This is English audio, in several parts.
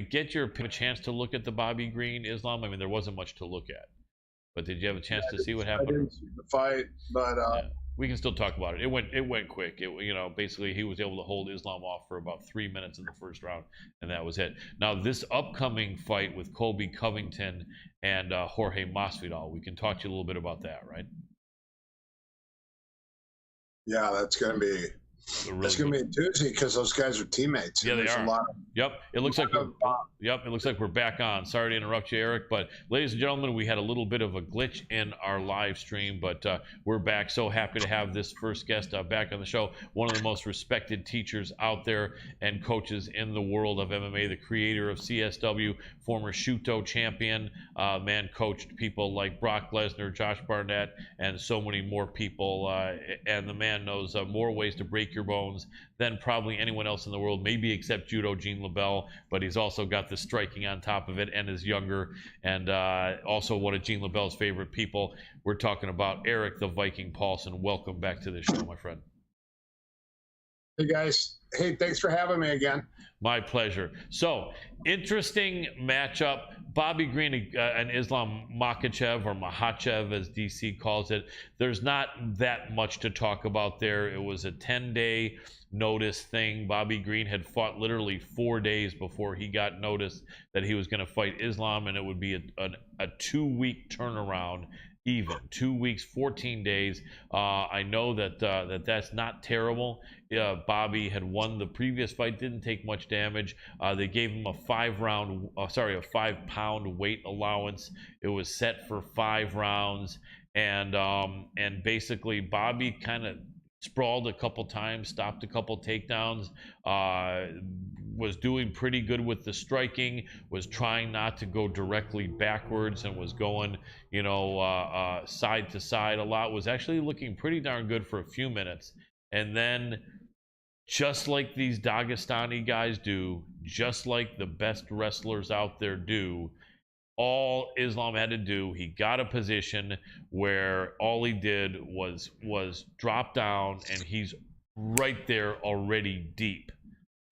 get your chance to look at the Bobby Green Islam? I mean, there wasn't much to look at, but did you have a chance to see what I happened? didn't see the fight, but Yeah. We can still talk about it. It went quick. Basically he was able to hold Islam off for about 3 minutes in the first round, and that was it. Now this upcoming fight with Colby Covington and Jorge Masvidal, we can talk to you a little bit about that, right? yeah, that's going to be it's going to be a doozy because those guys are teammates. Yeah, they are. Yep. It looks like we're back on. Sorry to interrupt you, Eric, but ladies and gentlemen, we had a little bit of a glitch in our live stream, but we're back. So happy to have this first guest back on the show. One of the most respected teachers out there and coaches in the world of MMA, the creator of CSW, former Shuto champion, man coached people like Brock Lesnar, Josh Barnett, and so many more people. And the man knows more ways to break your bones than probably anyone else in the world, maybe except judo Gene LaBelle, but he's also got the striking on top of it and is younger, and also one of Gene LaBelle's favorite people. We're talking about Eric the Viking Paulson. Welcome back to the show, my friend. Hey guys, hey, thanks for having me again. My pleasure. So, interesting matchup. Bobby Green and Islam Makhachev, or Makhachev as DC calls it. There's not that much to talk about there. It was a 10-day notice thing. Bobby Green had fought literally 4 days before he got notice that he was going to fight Islam, and it would be a 2-week turnaround. Even 2 weeks, 14 days. I know that that's not terrible. Bobby had won the previous fight, didn't take much damage. They gave him a 5-pound weight allowance. It was set for 5 rounds, and basically Bobby kind of sprawled a couple times, stopped a couple takedowns, was doing pretty good with the striking, was trying not to go directly backwards, and was going, side to side a lot, was actually looking pretty darn good for a few minutes. And then, just like these Dagestani guys do, just like the best wrestlers out there do, all Islam had to do, he got a position where all he did was drop down, and he's right there already deep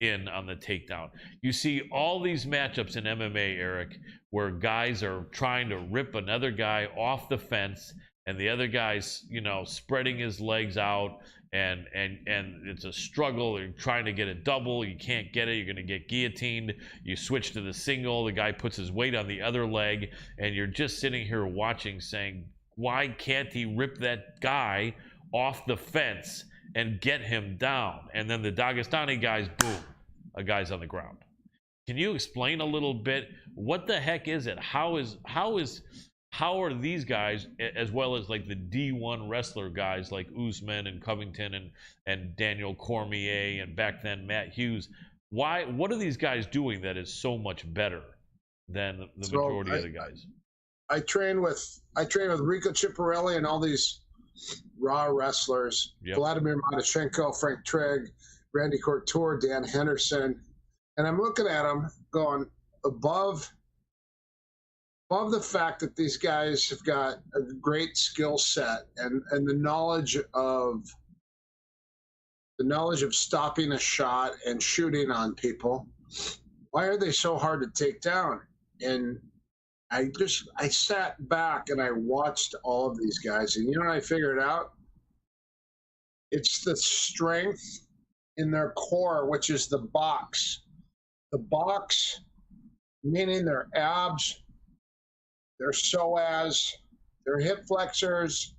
in on the takedown. You see all these matchups in MMA, Eric, where guys are trying to rip another guy off the fence, and the other guy's, spreading his legs out, and it's a struggle. They're trying to get a double. You can't get it. You're going to get guillotined. You switch to the single. The guy puts his weight on the other leg, and you're just sitting here watching, saying, why can't he rip that guy off the fence and get him down? And then the Dagestani guys, boom, a guy's on the ground. Can you explain a little bit, what the heck is it? How are these guys, as well as like the D1 wrestler guys like Usman and Covington and Daniel Cormier, and back then Matt Hughes, what are these guys doing that is so much better than the majority of the guys? I train with Rico Chiapparelli and all these raw wrestlers. Yep. Vladimir Matyshenko, Frank Trigg, Randy Couture, Dan Henderson, and I'm looking at them going above the fact that these guys have got a great skill set and the knowledge of stopping a shot and shooting on people. Why are they so hard to take down? And I sat back and I watched all of these guys, and what I figured out? It's the strength in their core, which is the box. The box, meaning their abs, their psoas, their hip flexors,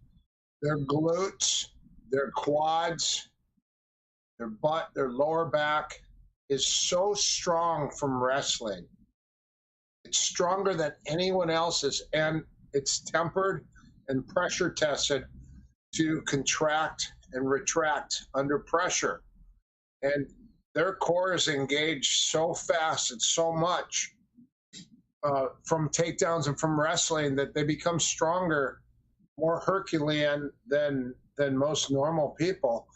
their glutes, their quads, their butt, their lower back is so strong from wrestling. It's stronger than anyone else's, and it's tempered and pressure tested to contract and retract under pressure. And their core is engaged so fast and so much from takedowns and from wrestling that they become stronger, more Herculean than most normal people,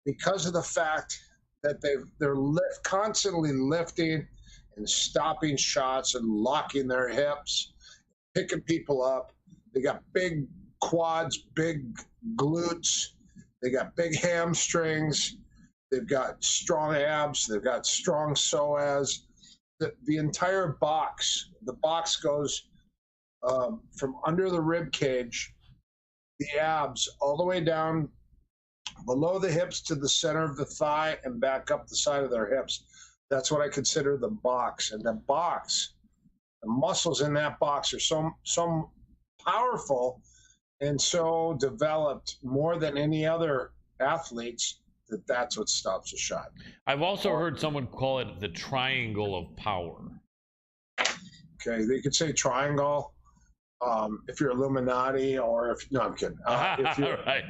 because of the fact that they're constantly lifting and stopping shots and locking their hips, picking people up. They got big quads, big glutes. They got big hamstrings. They've got strong abs. They've got strong psoas. the entire box. The box goes from under the rib cage, the abs, all the way down below the hips to the center of the thigh and back up the side of their hips. That's what I consider the box. And the box, the muscles in that box are so powerful and so developed more than any other athletes that's what stops a shot. I've also heard someone call it the triangle of power. Okay, they could say triangle if you're Illuminati, or if no, I'm kidding. If you're, right,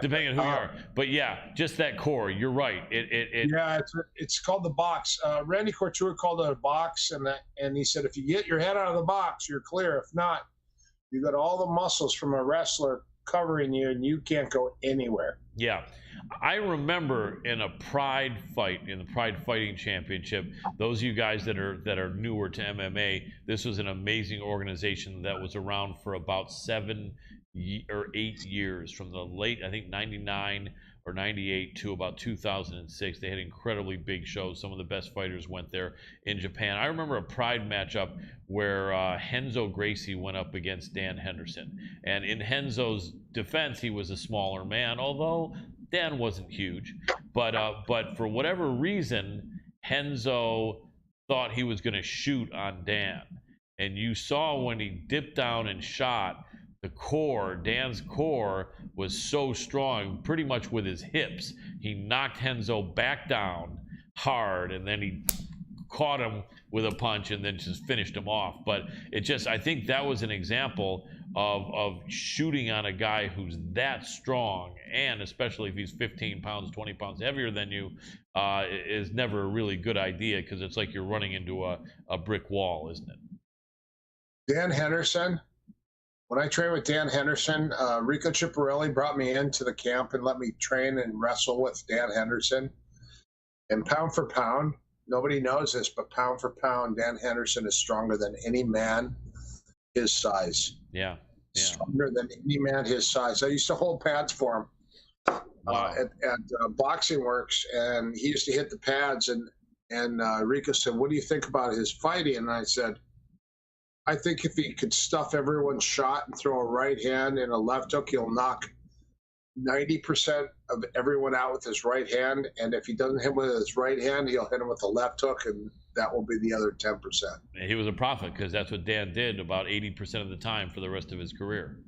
depending on who you are, but yeah, just that core. You're right. Yeah, it's called the box. Randy Couture called it a box, and he said if you get your head out of the box, you're clear. If not, you got all the muscles from a wrestler covering you, and you can't go anywhere. Yeah. I remember in a Pride fight, in the Pride Fighting Championship, those of you guys that are newer to MMA, this was an amazing organization that was around for about 7 or 8 years, from the late, I think, 99 or 98 to about 2006. They had incredibly big shows. Some of the best fighters went there in Japan. I remember a Pride matchup where Renzo Gracie went up against Dan Henderson. And in Renzo's defense, he was a smaller man, although Dan wasn't huge. But for whatever reason, Renzo thought he was going to shoot on Dan. And you saw when he dipped down and shot, the core, Dan's core, was so strong, pretty much with his hips. He knocked Renzo back down hard, and then he caught him with a punch and then just finished him off. But it just, I think that was an example of shooting on a guy who's that strong, and especially if he's 15 pounds, 20 pounds heavier than you, is never a really good idea, because it's like you're running into a brick wall, isn't it? Dan Henderson. When I trained with Dan Henderson, Rico Chiapparelli brought me into the camp and let me train and wrestle with Dan Henderson. And pound for pound, nobody knows this, but pound for pound, Dan Henderson is stronger than any man his size. Yeah. Stronger than any man his size. I used to hold pads for him at Boxing Works, and he used to hit the pads. And Rico said, "What do you think about his fighting?" And I said, I think if he could stuff everyone's shot and throw a right hand and a left hook, he'll knock 90% of everyone out with his right hand. And if he doesn't hit with his right hand, he'll hit him with a left hook, and that will be the other 10%. And he was a prophet, because that's what Dan did about 80% of the time for the rest of his career.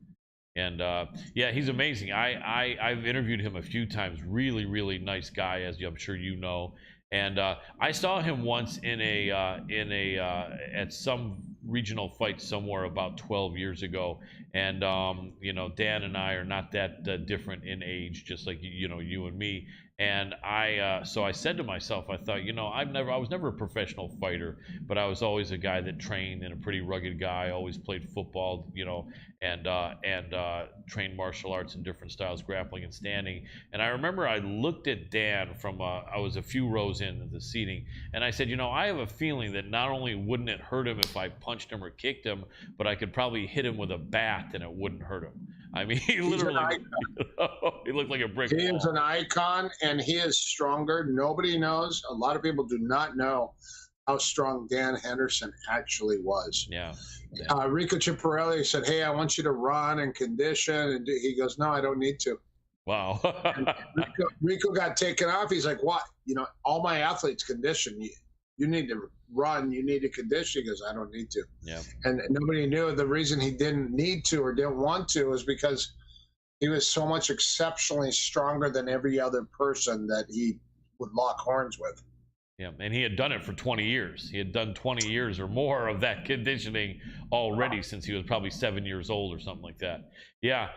And yeah, he's amazing. I've interviewed him a few times. Really, really nice guy, as I'm sure you know. And I saw him once at some regional fight somewhere about 12 years ago. And you know, Dan and I are not that different in age, just like you and me. And so I said to myself, I thought, I was never a professional fighter, but I was always a guy that trained, and a pretty rugged guy. Always played football, and trained martial arts in different styles, grappling and standing. And I remember I looked at Dan from I was a few rows in the seating, and I said, I have a feeling that not only wouldn't it hurt him if I punched him or kicked him, but I could probably hit him with a bat and it wouldn't hurt him. I mean, he literally, he looked like a brick wall. He is an icon, and he is stronger. Nobody knows. A lot of people do not know how strong Dan Henderson actually was. Yeah. Rico Chiapparelli said, "Hey, I want you to run and condition," and he goes, "No, I don't need to." Wow. Rico got taken off. He's like, "What? All my athletes condition. You need to run. You need to condition." He goes, "I don't need to." Yeah. And nobody knew the reason he didn't need to or didn't want to was because he was so much exceptionally stronger than every other person that he would lock horns with. Yeah, and he had done it for 20 years. He had done 20 years or more of that conditioning already since he was probably 7 years old or something like that. Yeah,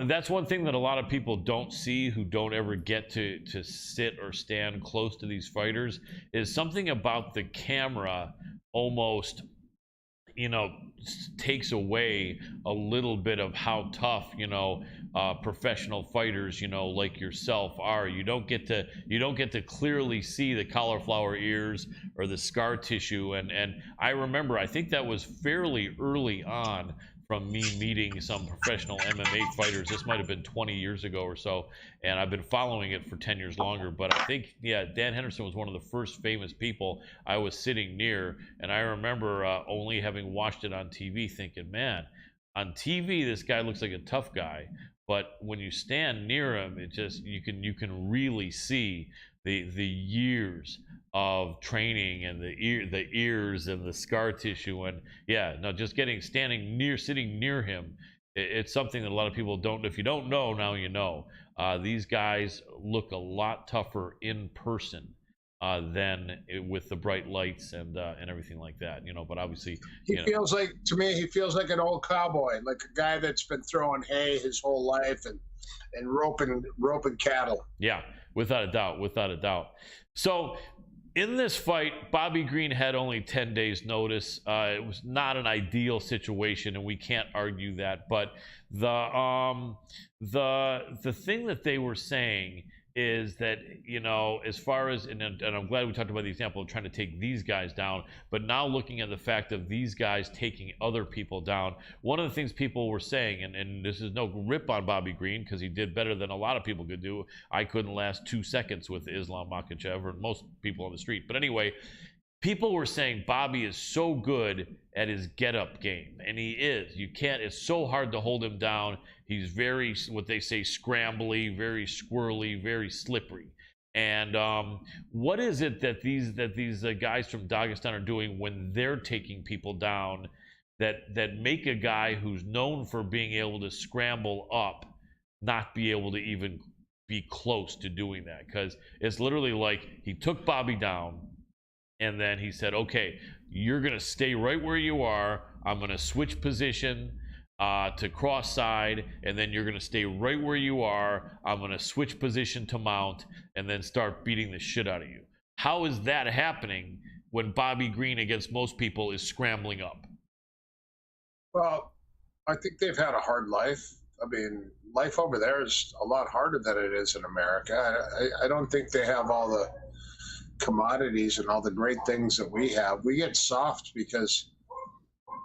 that's one thing that a lot of people don't see, who don't ever get to sit or stand close to these fighters, is something about the camera almost takes away a little bit of how tough professional fighters like yourself are. You don't get to clearly see the cauliflower ears or the scar tissue. And I remember, I think that was fairly early on from me meeting some professional MMA fighters. This might have been 20 years ago or so, and I've been following it for 10 years longer. But I think, yeah, Dan Henderson was one of the first famous people I was sitting near, and I remember only having watched it on TV, thinking, man, on TV this guy looks like a tough guy, but when you stand near him, it just you can really see the years of training and the ears and the scar tissue. And yeah, no, just sitting near him, it's something that a lot of people don't. If you don't know, now you know. These guys look a lot tougher in person than with the bright lights and everything like that, but obviously, he feels like, to me, he feels like an old cowboy, like a guy that's been throwing hay his whole life and roping cattle. Yeah, without a doubt. So in this fight, Bobby Green had only 10 days notice. It was not an ideal situation, and we can't argue that. But the thing that they were saying is that, as far as, and I'm glad we talked about the example of trying to take these guys down, but now looking at the fact of these guys taking other people down, one of the things people were saying, and this is no rip on Bobby Green, because he did better than a lot of people could do. I couldn't last 2 seconds with Islam Makhachev, or most people on the street. But anyway, people were saying Bobby is so good at his get-up game, and he is. It's so hard to hold him down. He's very, what they say, scrambly, very squirrely, very slippery. And what is it that these guys from Dagestan are doing when they're taking people down that make a guy who's known for being able to scramble up not be able to even be close to doing that? Because it's literally like he took Bobby down, and then he said, okay, you're going to stay right where you are. I'm going to switch position to cross side, and then you're going to stay right where you are. I'm going to switch position to mount, and then start beating the shit out of you. How is that happening when Bobby Green, against most people, is scrambling up? Well, I think they've had a hard life. I mean, life over there is a lot harder than it is in America. I don't think they have all the commodities and all the great things that we have. We get soft because,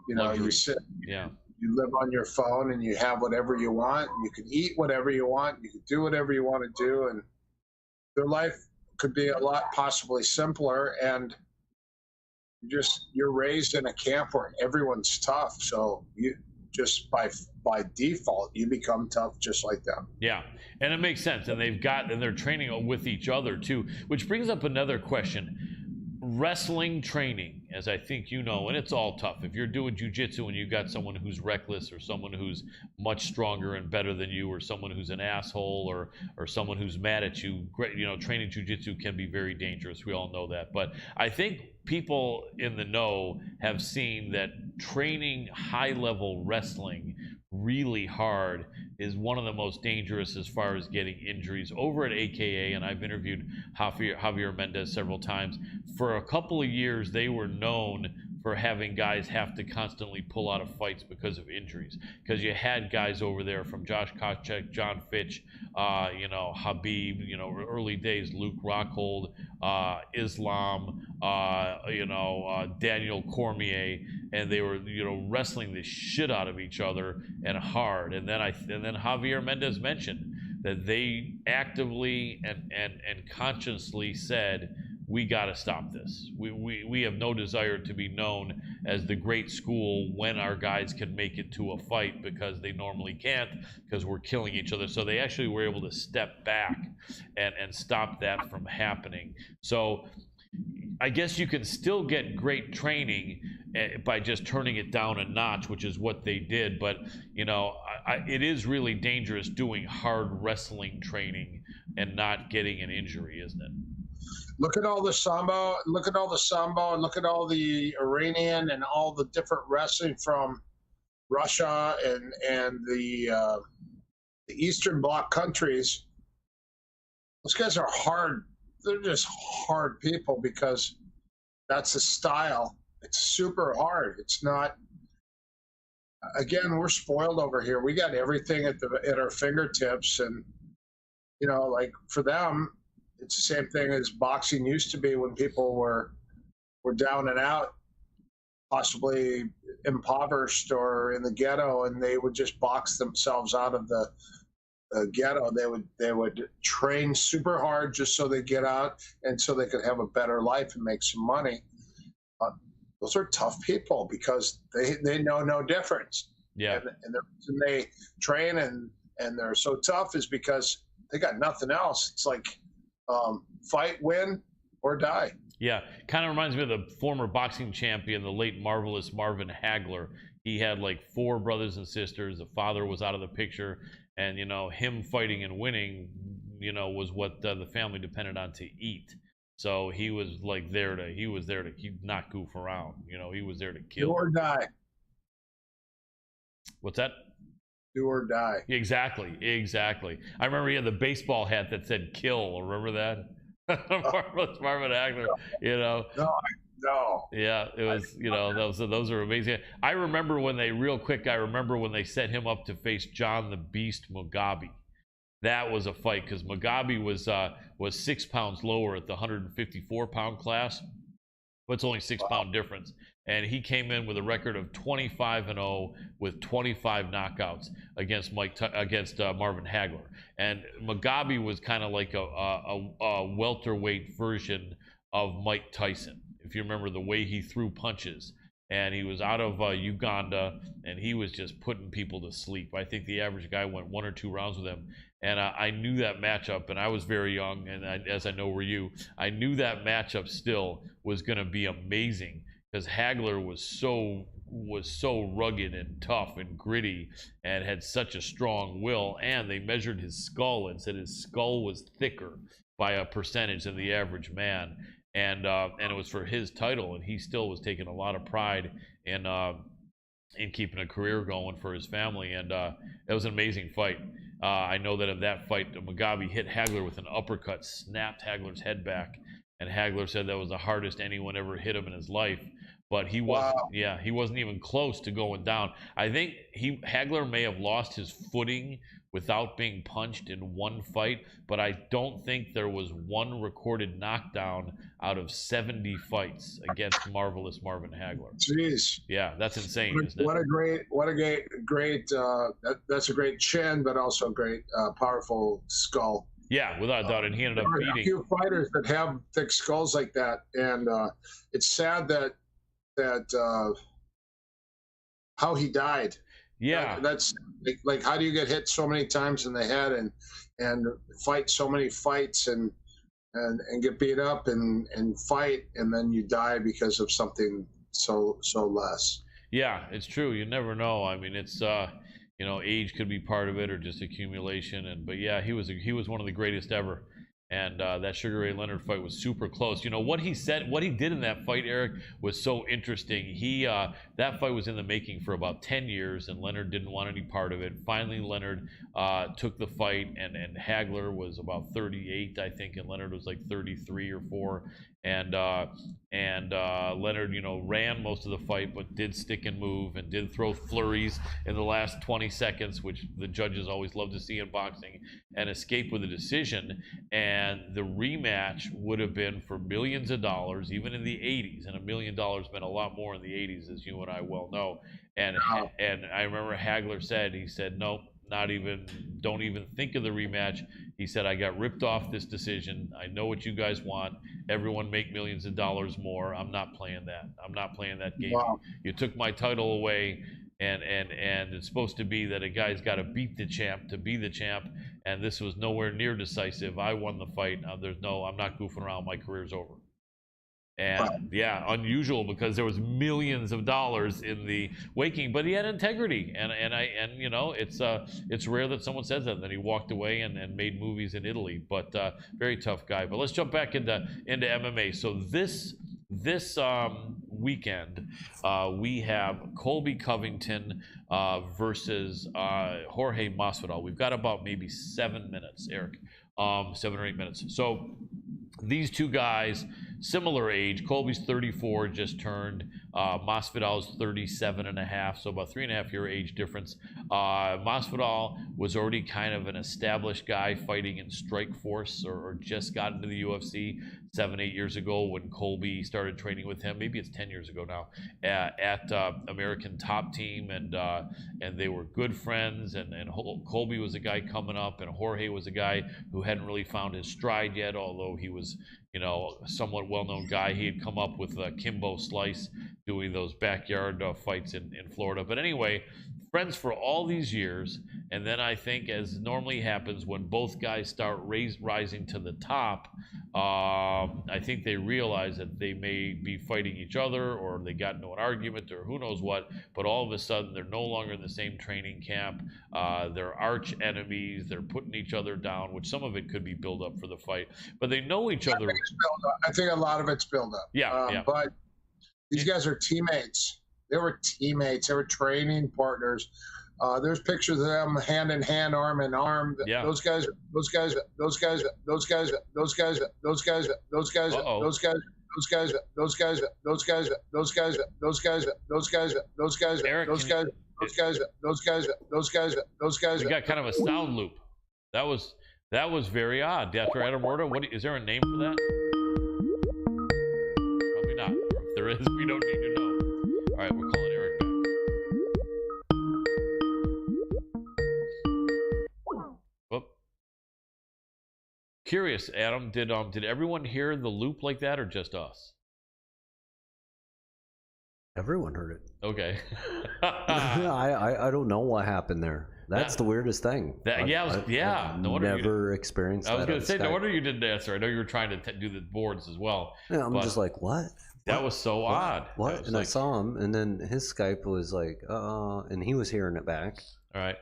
you sit, you live on your phone and you have whatever you want. You can eat whatever you want. You can do whatever you want to do. And their life could be a lot possibly simpler. And you're raised in a camp where everyone's tough. So you just by default, you become tough just like them. Yeah, and it makes sense. And they're training with each other too, which brings up another question. Wrestling training, as I think you know, and it's all tough. If you're doing jiu-jitsu and you got someone who's reckless, or someone who's much stronger and better than you, or someone who's an asshole, or someone who's mad at you, training jiu-jitsu can be very dangerous. We all know that. But I think people in the know have seen that training high-level wrestling really hard is one of the most dangerous as far as getting injuries. Over at AKA, and I've interviewed Javier Mendez several times, for a couple of years they were known for having guys have to constantly pull out of fights because of injuries. Because you had guys over there from Josh Koscheck, John Fitch, Habib, early days, Luke Rockhold, Islam, Daniel Cormier, and they were, wrestling the shit out of each other and hard. And then Javier Mendez mentioned that they actively and consciously said, we got to stop this. We have no desire to be known as the great school when our guys can make it to a fight, because they normally can't, because we're killing each other. So they actually were able to step back and stop that from happening. So I guess you can still get great training by just turning it down a notch, which is what they did. But it is really dangerous doing hard wrestling training and not getting an injury, isn't it? Look at all the Sambo, and look at all the Iranian and all the different wrestling from Russia and the Eastern Bloc countries. Those guys are hard. They're just hard people because that's the style. It's super hard. It's not. Again, we're spoiled over here. We got everything at our fingertips, and like for them, it's the same thing as boxing used to be when people were down and out. possibly impoverished or in the ghetto, and they would just box themselves out of the ghetto. They would train super hard just so they get out and so they could have a better life and make some money. Those are tough people because they know no difference. Yeah. And the reason they train and they're so tough is because they got nothing else. It's like fight, win, or die. Yeah, kind of reminds me of the former boxing champion, the late marvelous Marvin Hagler. He had like 4 brothers and sisters. The father was out of the picture, and him fighting and winning, was what the family depended on to eat. So he was like he was there to not goof around. He was there to kill. Do or die. What's that? Do or die. Exactly. I remember he had the baseball hat that said "kill." Remember that? Marvin Hagler. No. Yeah, it was. Those are amazing. I remember when they set him up to face John the Beast Mugabe. That was a fight because Mugabe was 6 pounds lower at the 154-pound class, but it's only 6-pound difference. And he came in with a record of 25-0 with 25 knockouts against Marvin Hagler. And Mugabe was kind of like a welterweight version of Mike Tyson, if you remember the way he threw punches. And he was out of Uganda, and he was just putting people to sleep. I think the average guy went 1 or 2 rounds with him. And I knew that matchup, and I was very young, and as I know were you, I knew that matchup still was going to be amazing because Hagler was so rugged and tough and gritty and had such a strong will. And they measured his skull and said his skull was thicker by a percentage than the average man. And it was for his title, and he still was taking a lot of pride in keeping a career going for his family. And it was an amazing fight. I know that in that fight, Mugabe hit Hagler with an uppercut, snapped Hagler's head back, and Hagler said that was the hardest anyone ever hit him in his life. But he wasn't. Wow. Yeah, he wasn't even close to going down. I think Hagler may have lost his footing without being punched in one fight, but I don't think there was one recorded knockdown out of 70 fights against marvelous Marvin Hagler. Jeez. Yeah, that's insane, isn't it? What a great that's a great chin, but also a great powerful skull. Yeah, without a doubt, and he ended up beating. There are a few fighters that have thick skulls like that, and it's sad that how he died. Yeah, that's like how do you get hit so many times in the head and fight so many fights and get beat up and fight and then you die because of something so less. Yeah, it's true. You never know. I mean, it's age could be part of it or just accumulation. But yeah, he was one of the greatest ever. And that Sugar Ray Leonard fight was super close. What he said, what he did in that fight, Eric, was so interesting. That fight was in the making for about 10 years, and Leonard didn't want any part of it. Finally, Leonard took the fight, and Hagler was about 38, I think, and Leonard was like 33 or 4. And Leonard, ran most of the fight, but did stick and move and did throw flurries in the last 20 seconds, which the judges always love to see in boxing, and escape with a decision. And the rematch would have been for millions of dollars, even in the 80s. And $1 million meant a lot more in the 80s, as you and I well know. And I remember Hagler said, nope, don't even think of the rematch. He said, I got ripped off this decision. I know what you guys want. Everyone make millions of dollars more. I'm not playing that. I'm not playing that game. Wow. You took my title away, and it's supposed to be that a guy's got to beat the champ to be the champ, and this was nowhere near decisive. I won the fight. I'm not goofing around. My career's over. And yeah, unusual because there was millions of dollars in the waking, but he had integrity, and it's rare that someone says that. Then he walked away and made movies in Italy, but very tough guy. But let's jump back into MMA. So this weekend we have Colby Covington versus Jorge Masvidal. We've got about maybe 7 minutes, Eric, 7 or 8 minutes. So these two guys, similar age. Colby's 34, just turned. Masvidal's 37 and a half, so about 3.5 year age difference. Masvidal was already kind of an established guy fighting in Strikeforce, or just got into the UFC. 7-8 years ago when Colby started training with him. Maybe it's 10 years ago now at American Top Team, and they were good friends. And Colby was a guy coming up, and Jorge was a guy who hadn't really found his stride yet, although he was, you know, a somewhat well-known guy. He had come up with Kimbo Slice doing those backyard fights in Florida. But anyway, friends for all these years. And then I think, as normally happens when both guys start rising to the top, I think they realize that they may be fighting each other, or they got into an argument, or who knows what. But all of a sudden, they're no longer in the same training camp. They're arch enemies. They're putting each other down, which some of it could be build up for the fight. But they know each other. I think a lot of it's build up. Yeah. But these guys are teammates. They were teammates. They were training partners. There's pictures of them hand in hand, arm in arm. Yeah. Those guys. We got kind of a sound loop. That was very odd. Dr. Adam Roorda, is there a name for that? Probably not. If there is, we don't need to know. All right, we're calling Eric back. Whoop. Curious, Adam, did everyone hear the loop like that, or just us? Everyone heard it. Okay. I don't know what happened there. That's the weirdest thing. I've no never experienced that. I was going to say, no wonder you didn't answer. I know you were trying to do the boards as well. Yeah, I'm just like, what? That was so odd. What? And I saw him, and then his Skype was like, and he was hearing it back. All right.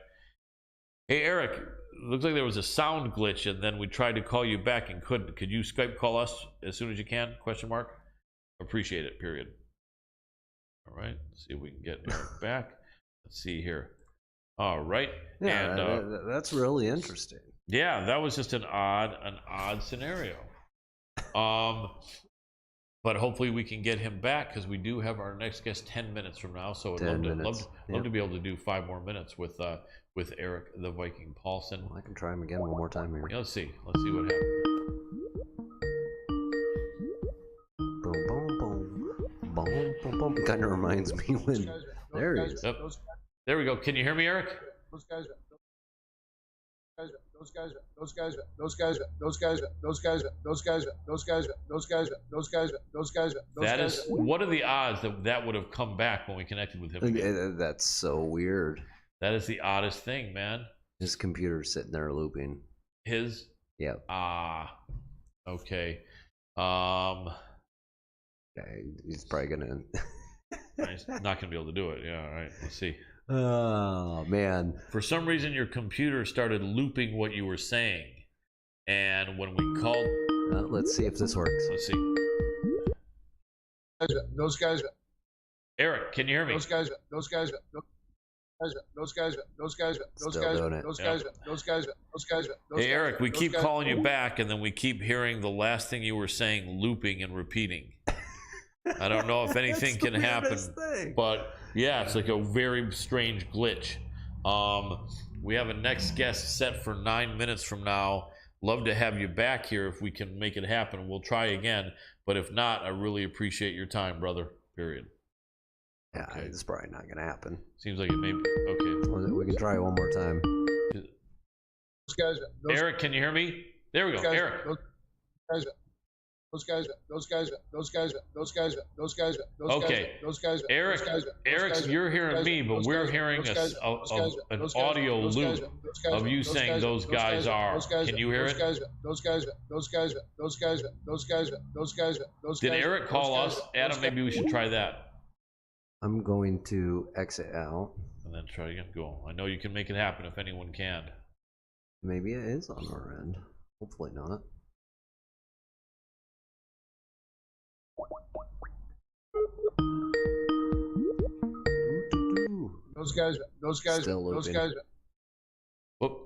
Hey, Eric, looks like there was a sound glitch, and then we tried to call you back and couldn't. Could you Skype call us as soon as you can? ? Appreciate it, period. All right, let's see if we can get Eric back. Let's see here. All right. Yeah, and, that's really interesting. Yeah, that was just an odd scenario. But hopefully we can get him back, because we do have our next guest 10 minutes from now. So I'd love to be able to do 5 more minutes with Eric the Viking Paulson. Well, I can try him again one more time here. Yeah, let's see what happens. Boom, boom, boom, boom, boom, boom. It kind of reminds me when there he is. Yep. There we go. Can you hear me, Eric? That is, what are the odds that would have come back when we connected with him again? That's so weird. That is the oddest thing, man. His computer's sitting there looping. His? Yeah. Okay. He's probably gonna. He's not gonna be able to do it. Yeah. All right. Let's see. Oh man! For some reason, your computer started looping what you were saying, and when we called, let's see if this works. Let's see. Those guys. Eric, can you hear me? Those guys. Hey, Eric, we keep calling you back, and then we keep hearing the last thing you were saying looping and repeating. I don't know if anything can happen, but yeah, it's like a very strange glitch. We have a next guest set for 9 minutes from now. Love to have you back here if we can make it happen. We'll try again, but if not, I really appreciate your time, brother. Period. Yeah, okay. It's probably not going to happen. Seems like it may be. Okay. We can try one more time. Eric, can you hear me? There we go. Eric. Okay. Eric, you're hearing me, but we're hearing an audio loop of you saying those guys are. Can you hear it? Did Eric call us? Adam, maybe we should try that. I'm going to exit out. And then try again. Go. I know you can make it happen if anyone can. Maybe it is on our end. Hopefully not. Those guys. Whoop.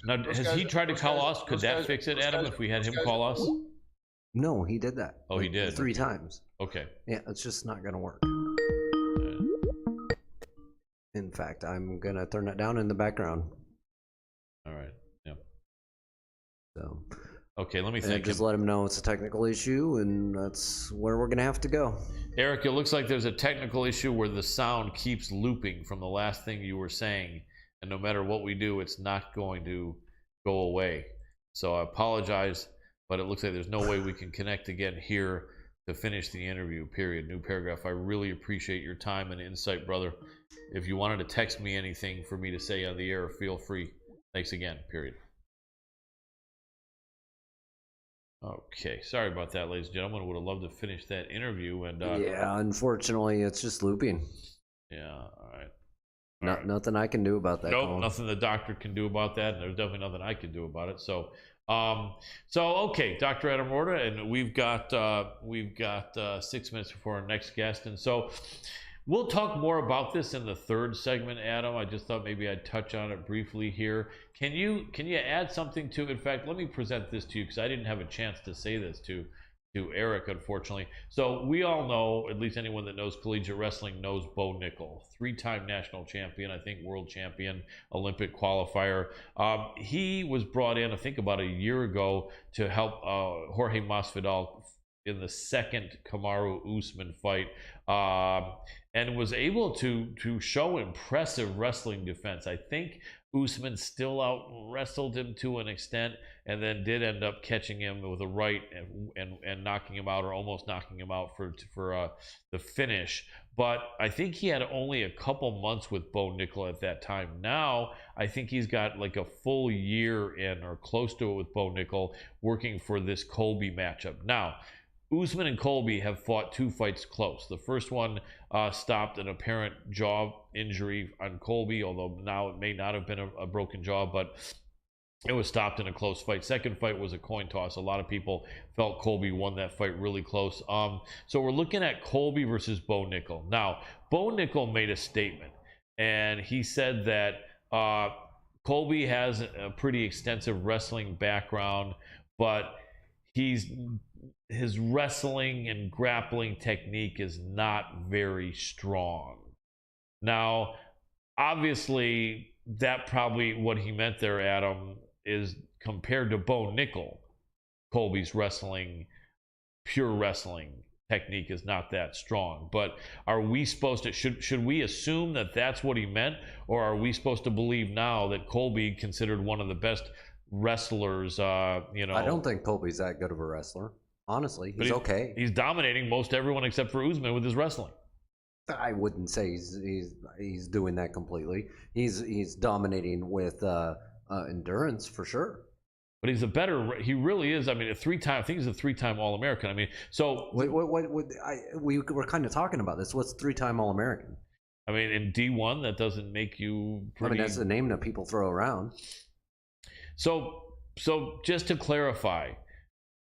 Now, has he tried to call us? Could that fix it, Adam, if we had him call us? No, he did that. Oh, he did? 3 times. Okay. Yeah, it's just not going to work. In fact, I'm going to turn it down in the background. All right. Yep. So, Okay, let me And think. just let him know it's a technical issue, and that's where we're gonna have to go. Eric, it looks like there's a technical issue where the sound keeps looping from the last thing you were saying, and no matter what we do, it's not going to go away. So I apologize, but it looks like there's no way we can connect again here to finish the interview, period. New paragraph. I really appreciate your time and insight, brother. If you wanted to text me anything for me to say on the air, feel free. Thanks again, period. Okay, sorry about that, ladies and gentlemen. Would have loved to finish that interview, and yeah, unfortunately, it's just looping. yeah, all right. Nothing I can do about that. Nope, Colin. nothing the doctor can do about that, and there's definitely nothing I can do about it. So, okay, Dr. Adam Roorda, and we've got 6 minutes before our next guest, and so we'll talk more about this in the third segment, Adam. I just thought maybe I'd touch on it briefly here. Can you add something to? In fact, let me present this to you because I didn't have a chance to say this to Eric, unfortunately. So we all know, at least anyone that knows collegiate wrestling knows Bo Nickel, 3-time national champion, I think world champion, Olympic qualifier. He was brought in, I think, about a year ago to help Jorge Masvidal in the second Kamaru Usman fight, and was able to show impressive wrestling defense. I think Usman still out wrestled him to an extent, and then did end up catching him with a right and knocking him out, or almost knocking him out for the finish. But I think he had only a couple months with Bo Nickel at that time. Now I think he's got like a full year in, or close to it, with Bo Nickel working for this Colby matchup. Now Usman and Colby have fought 2 fights close. The first one stopped an apparent jaw injury on Colby, although now it may not have been a broken jaw, but it was stopped in a close fight. Second fight was a coin toss. A lot of people felt Colby won that fight really close. So we're looking at Colby versus Bo Nickel. Now, Bo Nickel made a statement, and he said that Colby has a pretty extensive wrestling background, but his wrestling and grappling technique is not very strong. Now, obviously, that probably what he meant there, Adam, is compared to Bo Nickel, Colby's wrestling, pure wrestling technique is not that strong. But are we supposed to, should we assume that that's what he meant, or are we supposed to believe now that Colby, considered one of the best wrestlers, I don't think Colby's that good of a wrestler. Honestly, he's okay. He's dominating most everyone except for Usman with his wrestling. I wouldn't say he's doing that completely. He's dominating with endurance for sure. But he's he really is. I mean, I think he's a 3-time All-American. I mean, so we were kind of talking about this. What's 3-time All-American? I mean, in D1, that doesn't make you pretty... I mean, that's the name that people throw around. So just to clarify,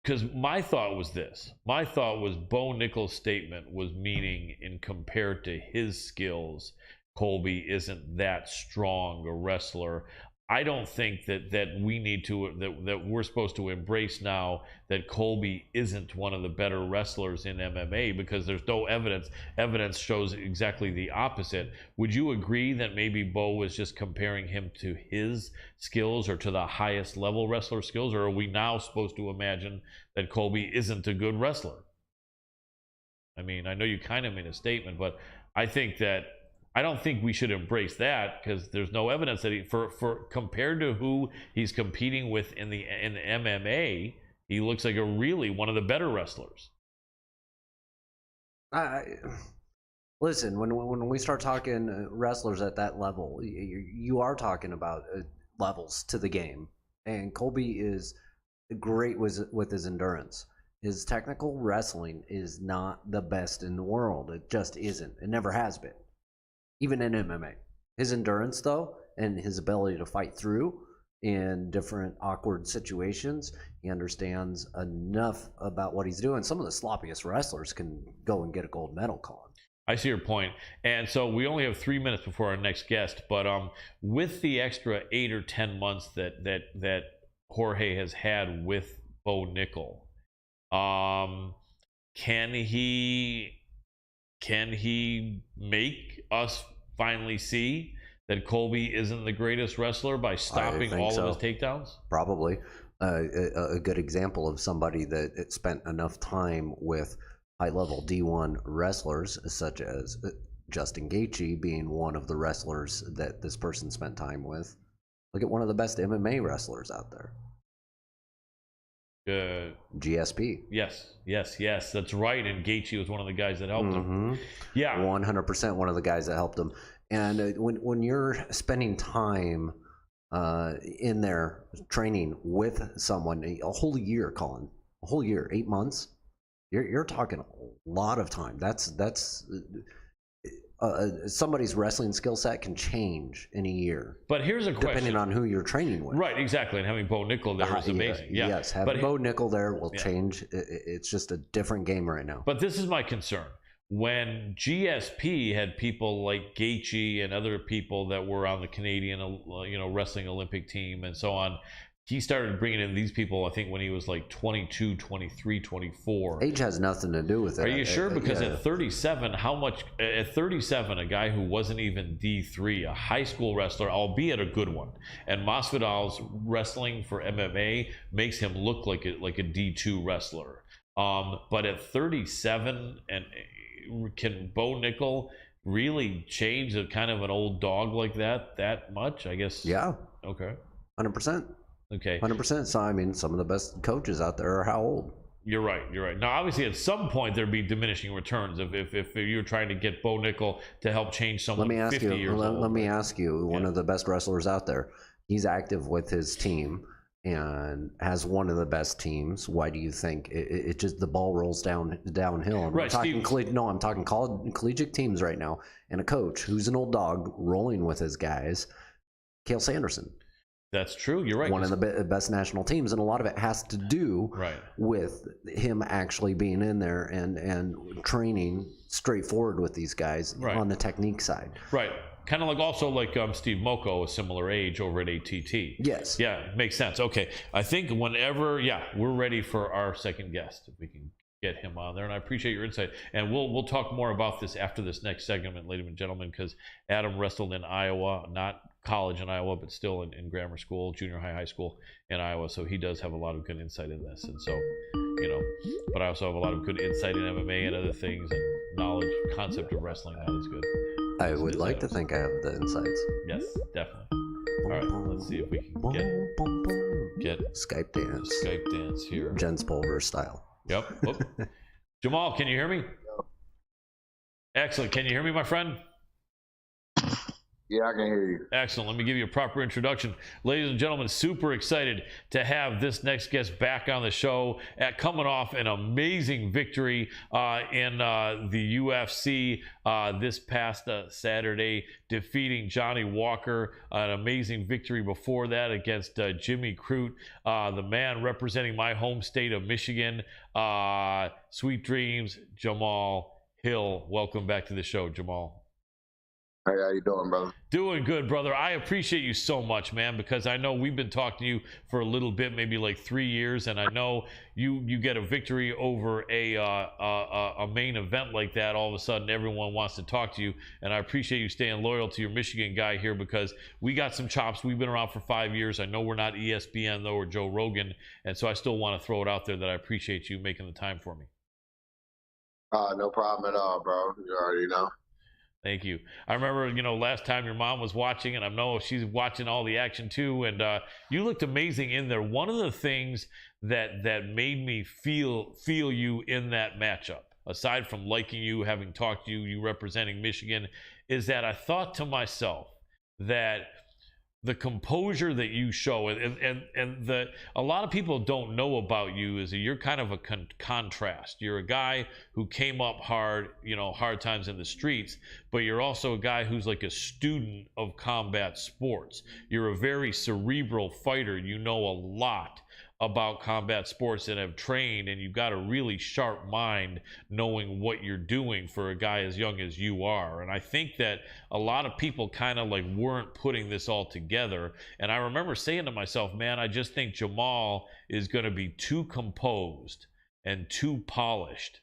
because my thought was this. My thought was Bo Nickel's statement was meaning, in compared to his skills, Colby isn't that strong a wrestler. I don't think that we need to, that we're supposed to embrace now that Colby isn't one of the better wrestlers in MMA, because there's no evidence. Evidence shows exactly the opposite. Would you agree that maybe Bo was just comparing him to his skills, or to the highest level wrestler skills, or are we now supposed to imagine that Colby isn't a good wrestler? I mean, I know you kind of made a statement, but I don't think we should embrace that, because there's no evidence that for compared to who he's competing with in MMA, he looks like really one of the better wrestlers. Listen, when we start talking wrestlers at that level, you are talking about levels to the game, and Colby is great with his endurance. His technical wrestling is not the best in the world. It just isn't. It never has been. Even in MMA. His endurance, though, and his ability to fight through in different awkward situations, he understands enough about what he's doing. Some of the sloppiest wrestlers can go and get a gold medal, Colin. I see your point. And so we only have 3 minutes before our next guest, but with the extra 8 or 10 months that Jorge has had with Bo Nickel, can he make us finally see that Colby isn't the greatest wrestler by stopping all of his takedowns? Probably. a good example of somebody that spent enough time with high-level D1 wrestlers, such as Justin Gaethje being one of the wrestlers that this person spent time with. Look at one of the best MMA wrestlers out there. GSP. Yes, that's right. And Gaethje was one of the guys that helped him. Yeah, 100% one of the guys that helped him. And when you're spending time in there training with someone a whole year, Colin, a whole year, 8 months, you're talking a lot of time. That's somebody's wrestling skill set can change in a year. But here's a question. Depending on who you're training with. Right, exactly. And having Bo Nickel there is amazing. Yeah. Yes, having Bo Nickel there will change. It's just a different game right now. But this is my concern. When GSP had people like Gaethje and other people that were on the Canadian, wrestling Olympic team and so on, he started bringing in these people, I think, when he was like 22, 23, 24. Age has nothing to do with it. Are you sure? Because at 37, at 37, a guy who wasn't even D3, a high school wrestler, albeit a good one, and Masvidal's wrestling for MMA makes him look like a D2 wrestler. But at 37, and can Bo Nickel really change a kind of an old dog like that much? I guess. Yeah. Okay. 100%. Okay. 100%. So, I mean, some of the best coaches out there are how old? You're right. Now, obviously, at some point, there'd be diminishing returns if you're trying to get Bo Nickel to help change someone 50 years old. Let me ask you, one of the best wrestlers out there, he's active with his team and has one of the best teams. Why do you think it just the ball rolls downhill? And right, I'm talking collegiate teams right now, and a coach who's an old dog rolling with his guys, Cael Sanderson. That's true. You're right. One of the best national teams, and a lot of it has to do with him actually being in there and training straightforward with these guys on the technique side. Right. Kind of like Steve Moko, a similar age over at ATT. Yes. Yeah, makes sense. Okay. I think whenever, we're ready for our second guest. If we can get him on there, and I appreciate your insight. And we'll talk more about this after this next segment, ladies and gentlemen, because Adam wrestled in Iowa, not college in Iowa, but still in grammar school, junior high school in Iowa. So he does have a lot of good insight in this. And so, but I also have a lot of good insight in MMA and other things and knowledge, concept of wrestling. That is good. I would like to think I have the insights. Yes, definitely. All right, let's see if we can get Skype dance here. Jens Pulver style. Yep. Jamal, can you hear me? Excellent. Can you hear me, my friend? Yeah, I can hear you. Excellent. Let me give you a proper introduction. Ladies and gentlemen, super excited to have this next guest back on the show, coming off an amazing victory in the UFC this past Saturday, defeating Johnny Walker. An amazing victory before that against Jimmy Crute, the man representing my home state of Michigan. Sweet dreams, Jamahal Hill. Welcome back to the show, Jamal. Hey, how you doing, brother? Doing good, brother. I appreciate you so much, man, because I know we've been talking to you for a little bit, maybe like 3 years, and I know you get a victory over a main event like that. All of a sudden, everyone wants to talk to you, and I appreciate you staying loyal to your Michigan guy here, because we got some chops. We've been around for 5 years. I know we're not ESPN, though, or Joe Rogan, and so I still want to throw it out there that I appreciate you making the time for me. No problem at all, bro. You already know. Thank you. I remember, last time your mom was watching, and I know she's watching all the action too, and you looked amazing in there. One of the things that made me feel you in that matchup, aside from liking you, having talked to you representing Michigan, is that I thought to myself that the composure that you show, and a lot of people don't know about you, is that you're kind of a contrast. You're a guy who came up hard, hard times in the streets, but you're also a guy who's like a student of combat sports. You're a very cerebral fighter. You know a lot about combat sports and have trained, and you've got a really sharp mind knowing what you're doing for a guy as young as you are. And I think that a lot of people kind of like weren't putting this all together. And I remember saying to myself, man, I just think Jamal is going to be too composed and too polished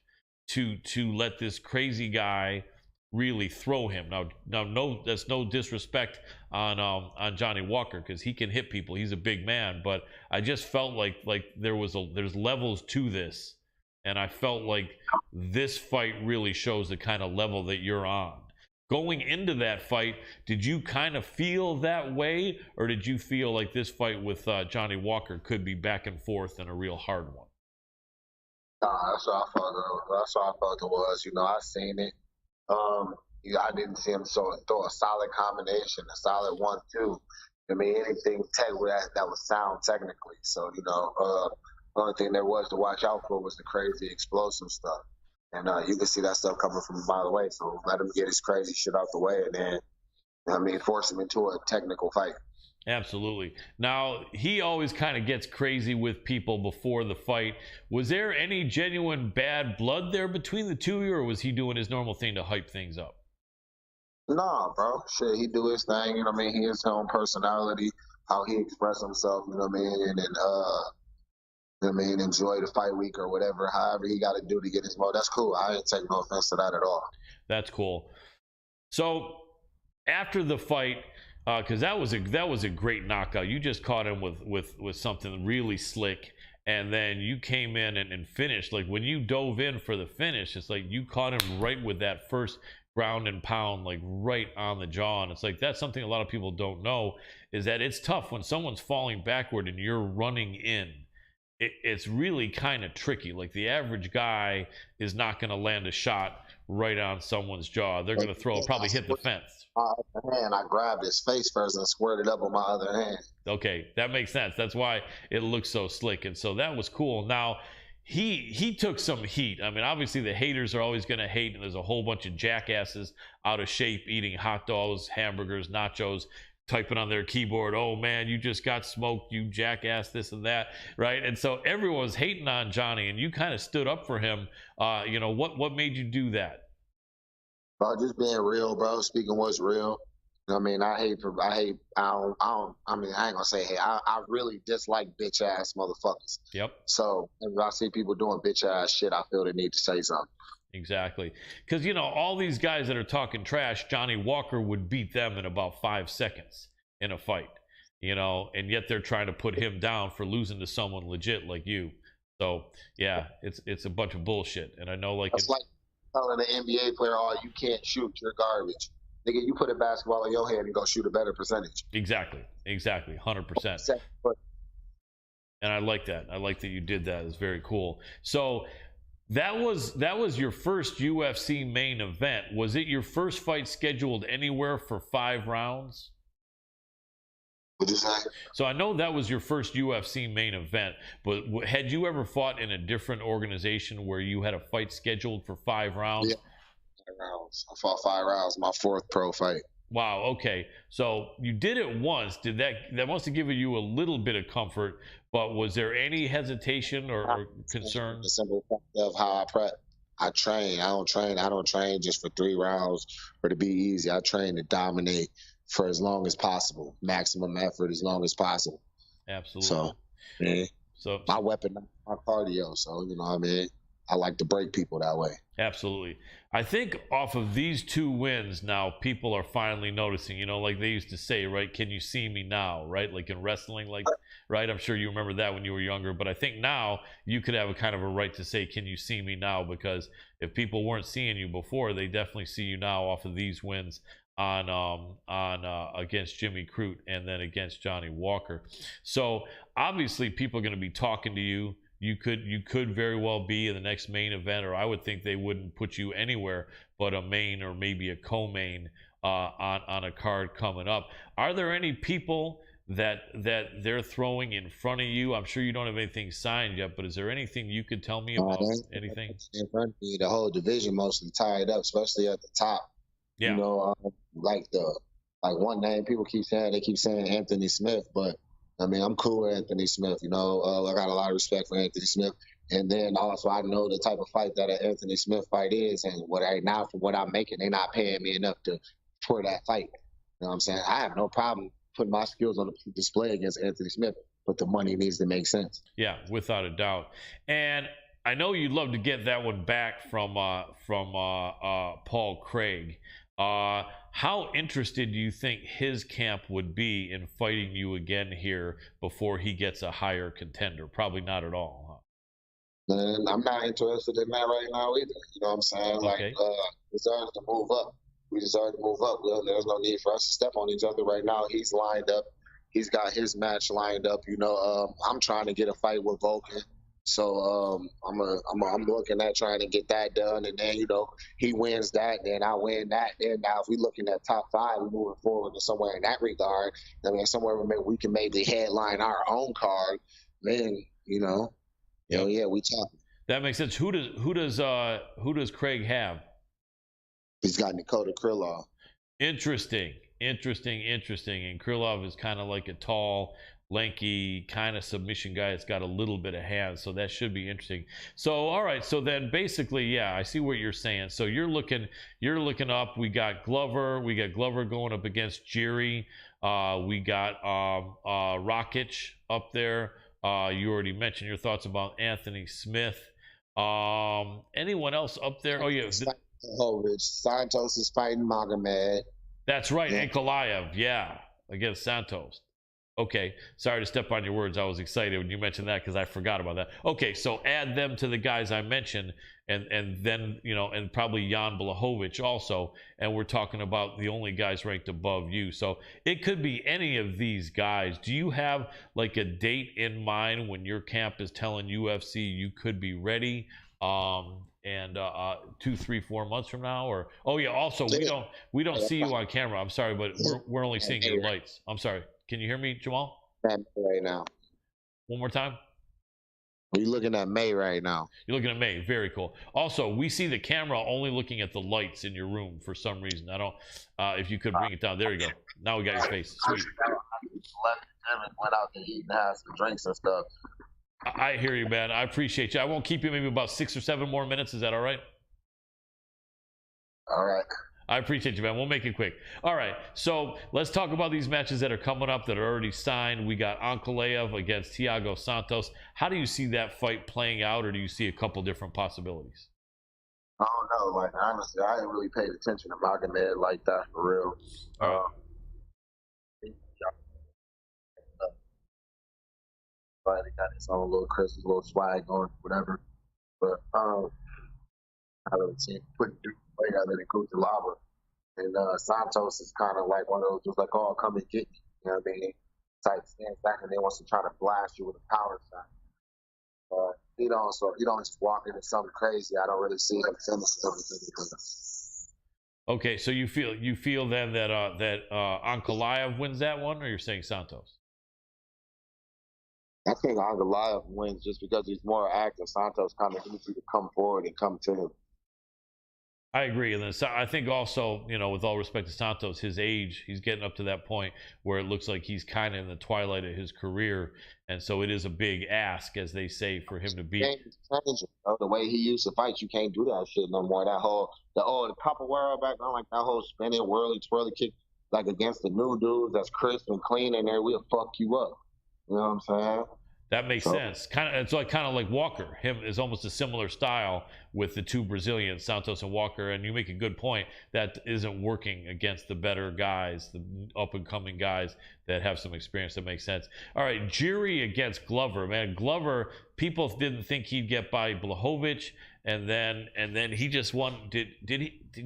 to let this crazy guy really throw him. Now, no, that's no disrespect on Johnny Walker, because he can hit people. He's a big man, but I just felt like there's levels to this, and I felt like this fight really shows the kind of level that you're on. Going into that fight, did you kind of feel that way, or did you feel like this fight with Johnny Walker could be back and forth and a real hard one? Nah, that's what I felt. That's what I felt it was. You know, I seen it. I didn't see him throw a solid combination, a solid 1-2. I mean, anything that was sound technically. So, you know, the only thing there was to watch out for was the crazy explosive stuff. And you can see that stuff coming from a mile away. So let him get his crazy shit out the way, and then, I mean, force him into a technical fight. Absolutely. Now, he always kind of gets crazy with people before the fight. Was there any genuine bad blood there between the two of you, or was he doing his normal thing to hype things up? Nah, bro. Shit, he do his thing. You know what I mean? He has his own personality, how he express himself. You know what I mean? And then, you know what I mean, enjoy the fight week or whatever. However he got to do to get his vote. That's cool. I ain't take no offense to that at all. That's cool. So after the fight, because that was a great knockout. You just caught him with something really slick, and then you came in and finished. Like when you dove in for the finish, it's like you caught him right with that first ground and pound, like right on the jaw. And it's like that's something a lot of people don't know, is that it's tough when someone's falling backward and you're running in. It's really kind of tricky. Like the average guy is not going to land a shot right on someone's jaw. They're going to probably hit the fence. And I grabbed his face first and squared it up with my other hand. Okay, that makes sense. That's why it looks so slick, and so that was cool. Now, he took some heat. I mean, obviously the haters are always going to hate, and there's a whole bunch of jackasses out of shape eating hot dogs, hamburgers, nachos, typing on their keyboard, oh man, you just got smoked, you jackass, this and that, right? And so everyone's hating on Johnny, and you kind of stood up for him. You know, what made you do that? Bro, just being real, bro. Speaking what's real. You know what I mean? I mean, I ain't gonna say, hey, I really dislike bitch ass motherfuckers. Yep. So if I see people doing bitch ass shit, I feel the need to say something. Exactly. Because, you know, all these guys that are talking trash, Johnny Walker would beat them in about 5 seconds in a fight, you know, and yet they're trying to put him down for losing to someone legit like you. So, yeah, it's a bunch of bullshit. And I know, like, it's like telling an NBA player, oh, you can't shoot, you're garbage. Nigga, you put a basketball in your hand and go shoot a better percentage. Exactly. 100%. And I like that. I like that you did that. It's very cool. So that was your first UFC main event. Was it your first fight scheduled anywhere for 5 rounds? What'd you say? So I know that was your first UFC main event, but had you ever fought in a different organization where you had a fight scheduled for 5 rounds? Yeah, 5 rounds. I fought 5 rounds. My 4th pro fight. Wow. Okay. So you did it once. Did that must have given you a little bit of comfort, but was there any hesitation or concern? The simple fact of how I prep. I train. I don't train just for 3 rounds or to be easy. I train to dominate for as long as possible. Maximum effort as long as possible. Absolutely. So, man, so my weapon, my cardio. So, you know what I mean? I like to break people that way. Absolutely. I think off of these 2 wins now, people are finally noticing, you know, like they used to say, right? Can you see me now? Right? Like in wrestling, like, right? I'm sure you remember that when you were younger, but I think now you could have a kind of a right to say, can you see me now? Because if people weren't seeing you before, they definitely see you now off of these wins on against Jimmy Crute and then against Johnny Walker. So obviously people are going to be talking to you. You could very well be in the next main event, or I would think they wouldn't put you anywhere but a main or maybe a co-main on a card coming up. Are there any people that they're throwing in front of you? I'm sure you don't have anything signed yet, but is there anything you could tell me about anything? In front of me, the whole division mostly tied up, especially at the top. Yeah. You know, like one name people keep saying, Anthony Smith, but I mean, I'm cool with Anthony Smith. You know, I got a lot of respect for Anthony Smith. And then also I know the type of fight that an Anthony Smith fight is, and now for what I'm making, they're not paying me enough for that fight. You know what I'm saying? I have no problem putting my skills on display against Anthony Smith, but the money needs to make sense. Yeah, without a doubt. And I know you'd love to get that one back from Paul Craig. How interested do you think his camp would be in fighting you again here before he gets a higher contender? Probably not at all, huh? And I'm not interested in that right now either. You know what I'm saying? Like, Okay. we deserve to move up. We deserve to move up. Well, there's no need for us to step on each other right now. He's lined up. He's got his match lined up. You know, I'm trying to get a fight with Vulcan. So I'm looking at trying to get that done, and then he wins that, then I win that. Then now if we're looking at top 5, we're moving forward to somewhere in that regard. I mean, somewhere we can maybe headline our own card. Then yeah, we talking. That makes sense. Who does Craig have? He's got Dakota Krylov. Interesting. And Krylov is kind of like a tall, lanky kind of submission guy. It's got a little bit of hands, so that should be interesting. So all right, so then basically, yeah, I see what you're saying. So you're looking up. We got Glover going up against Jerry. We got Rakic up there. You already mentioned your thoughts about Anthony Smith. Anyone else up there? Oh yeah, Santos is fighting Magomed. That's right, yeah. Ankalaev, yeah, against Santos. Okay, sorry to step on your words. I was excited when you mentioned that because I forgot about that. Okay, so add them to the guys I mentioned, and then and probably Jan Blachowicz also, and we're talking about the only guys ranked above you. So it could be any of these guys. Do you have like a date in mind when your camp is telling UFC you could be ready? And 2, 3, 4 months from now, or also we don't see you on camera. I'm sorry, but we're only seeing your lights. I'm sorry. Can you hear me, Jamal? Right now. One more time. We're looking at May right now. You're looking at May. Very cool. Also, we see the camera only looking at the lights in your room for some reason. I don't. If you could bring it down. There you go. Now we got your face. Sweet. Went out to eat and have some drinks and stuff. I hear you, man. I appreciate you. I won't keep you maybe about 6 or 7 more minutes. Is that all right? All right. I appreciate you, man. We'll make it quick. All right. So let's talk about these matches that are coming up that are already signed. We got Ankalaev against Thiago Santos. How do you see that fight playing out, or do you see a couple different possibilities? I don't know. Like, honestly, I didn't really pay attention to Magomed like that for real. But he got his own little Christmas, little swag on, whatever. But I haven't seen him put fight other than Kujalaba. And Santos is kind of like one of those, just like, oh, come and get me. You know what I mean? Type stands back and then wants to try to blast you with a power shot. He don't just walk into something crazy. I don't really see him finishing everything. Okay, so you feel then that Ankalaev wins that one, or you're saying Santos? I think Ankalaev wins just because he's more active. Santos kind of needs you to come forward and come to him. I agree, and then I think also, with all respect to Santos, his age, he's getting up to that point where it looks like he's kind of in the twilight of his career, and so it is a big ask, as they say, for him to beat. The way he used to fight, you can't do that shit no more. That whole the Papa World back then, like that whole spinning, whirly, twirly kick, like against the new dudes that's crisp and clean in there, we'll fuck you up. You know what I'm saying? That makes sense. It's kind of like Walker. Him is almost a similar style with the two Brazilians, Santos and Walker. And you make a good point that isn't working against the better guys, the up and coming guys that have some experience. That makes sense. All right, Jiri against Glover. Man, Glover. People didn't think he'd get by Blachowicz, and then he just won. Did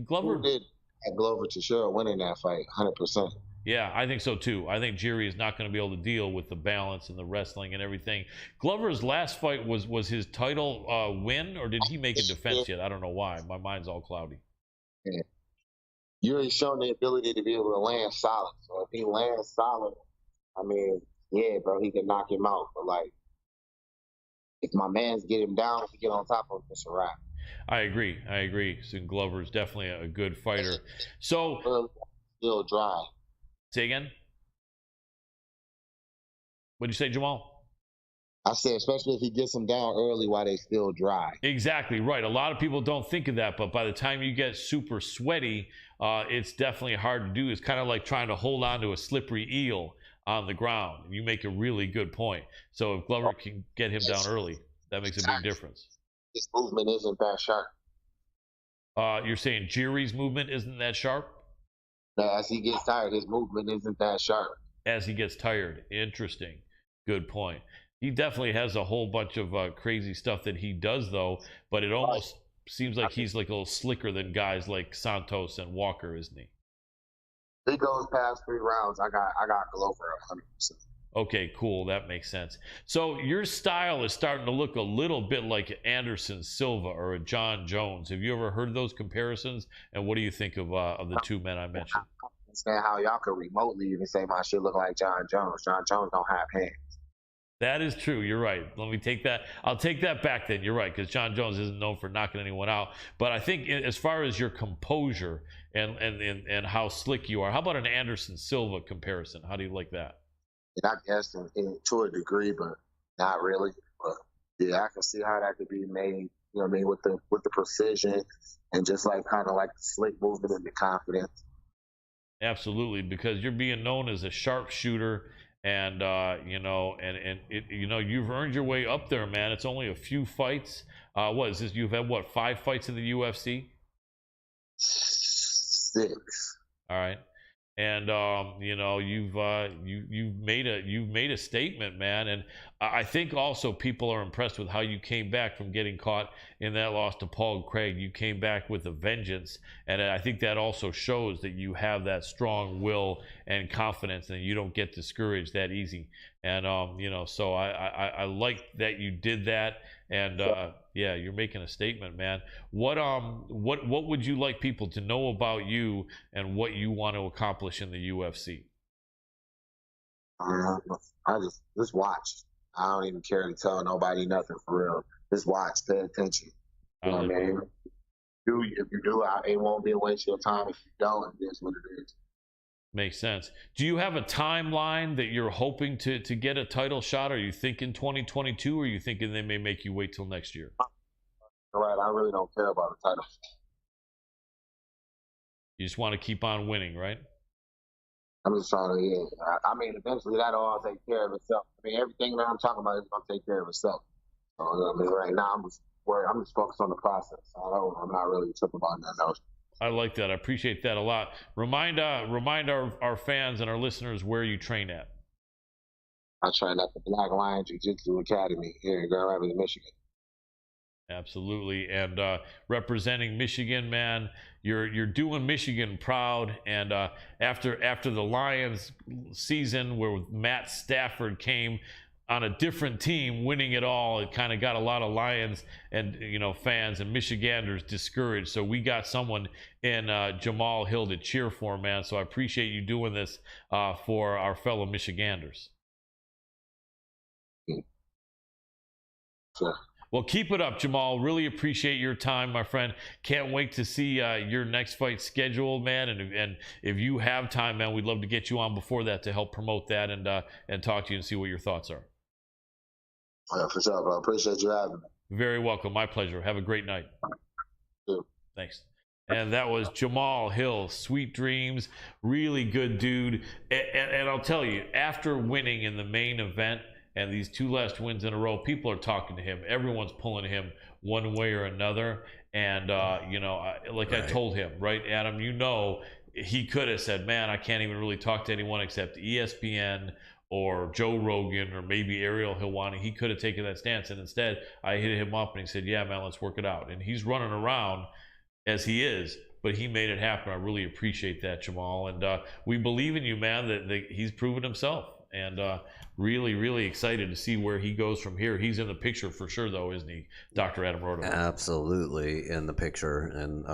Glover? Who did Glover to sure winning that fight? 100%. Yeah, I think so too. I think Jiri is not going to be able to deal with the balance and the wrestling and everything. Glover's last fight was his title win, or did he make a defense yet? I don't know why. My mind's all cloudy. Yeah. Jiri's shown the ability to be able to land solid. So if he lands solid, I mean, yeah, bro, he can knock him out. But like, if my man's get him down, if he get on top of him, it's a wrap. I agree. So Glover's definitely a good fighter. So still dry. Say again? What'd you say, Jamal? I said, especially if he gets them down early while they still dry. Exactly right. A lot of people don't think of that, but by the time you get super sweaty, it's definitely hard to do. It's kind of like trying to hold on to a slippery eel on the ground. You make a really good point. So if Glover can get him down early, that makes a big difference. His movement isn't that sharp. You're saying Jiri's movement isn't that sharp? As he gets tired, his movement isn't that sharp. As he gets tired. Interesting. Good point. He definitely has a whole bunch of crazy stuff that he does, though, but it almost seems like he's like a little slicker than guys like Santos and Walker, isn't he? He goes past 3 rounds. I got Glover 100%. Okay, cool. That makes sense. So your style is starting to look a little bit like Anderson Silva or a John Jones. Have you ever heard those comparisons? And what do you think of the two men I mentioned? I don't understand how y'all could remotely even say my shit look like John Jones. John Jones don't have hands. That is true. You're right. Let me take that. I'll take that back then. You're right, because John Jones isn't known for knocking anyone out. But I think as far as your composure and how slick you are, how about an Anderson Silva comparison? How do you like that? And I guess to a degree, but not really. But yeah, I can see how that could be made. You know what I mean, with the precision and just like kind of like the slick movement and the confidence. Absolutely, because you're being known as a sharpshooter, and you know, and it, you know, you've earned your way up there, man. It's only a few fights. What is this? You've had what, 5 fights in the UFC? 6. All right. And you know, you've made a statement, man. And I think also people are impressed with how you came back from getting caught in that loss to Paul Craig. You came back with a vengeance, and I think that also shows that you have that strong will and confidence, and you don't get discouraged that easy. And you know, so I like that you did that. And yeah, you're making a statement, man. What would you like people to know about you and what you want to accomplish in the UFC? I just watch. I don't even care to tell nobody nothing for real. Just watch, pay attention. You know what I mean? If you do, it won't be a waste of your time. If you don't, it is what it is. Makes sense. Do you have a timeline that you're hoping to get a title shot? Are you thinking 2022, or are you thinking they may make you wait till next year? All right, I really don't care about the title. You just want to keep on winning, right? I'm just trying to, yeah. I mean, eventually that'll all take care of itself. I mean, everything that I'm talking about is going to take care of itself. So, you know what I mean? Right now, I'm just worried. I'm just focused on the process. I'm not really tripping about nothing else. I like that. I appreciate that a lot. Remind our fans and our listeners where you train at. I train at the Black Lion Jiu-Jitsu Academy here in Grand Rapids, Michigan. Absolutely. And representing Michigan, man, you're doing Michigan proud. And after the Lions season where Matt Stafford came on a different team winning it all, it kind of got a lot of Lions and, you know, fans and Michiganders discouraged. So we got someone in Jamahal Hill to cheer for, man. So I appreciate you doing this for our fellow Michiganders. Sure. Well, keep it up, Jamahal. Really appreciate your time, my friend. Can't wait to see your next fight scheduled, man. And if you have time, man, we'd love to get you on before that to help promote that and talk to you and see what your thoughts are. Yeah, for sure, bro. Appreciate you having me. Very welcome. My pleasure. Have a great night. Yeah. Thanks. And that was Jamahal Hill. Sweet dreams. Really good dude. And I'll tell you, after winning in the main event, and these 2 last wins in a row, people are talking to him. Everyone's pulling him one way or another. And, you know, like I told him, right, Adam, you know, he could have said, man, I can't even really talk to anyone except ESPN or Joe Rogan or maybe Ariel Helwani. He could have taken that stance. And instead, I hit him up and he said, yeah, man, let's work it out. And he's running around as he is, but he made it happen. I really appreciate that, Jamahal. And we believe in you, man, that he's proven himself. And really, really excited to see where he goes from here. He's in the picture for sure, though, isn't he, Dr. Adam Roorda? Absolutely in the picture. And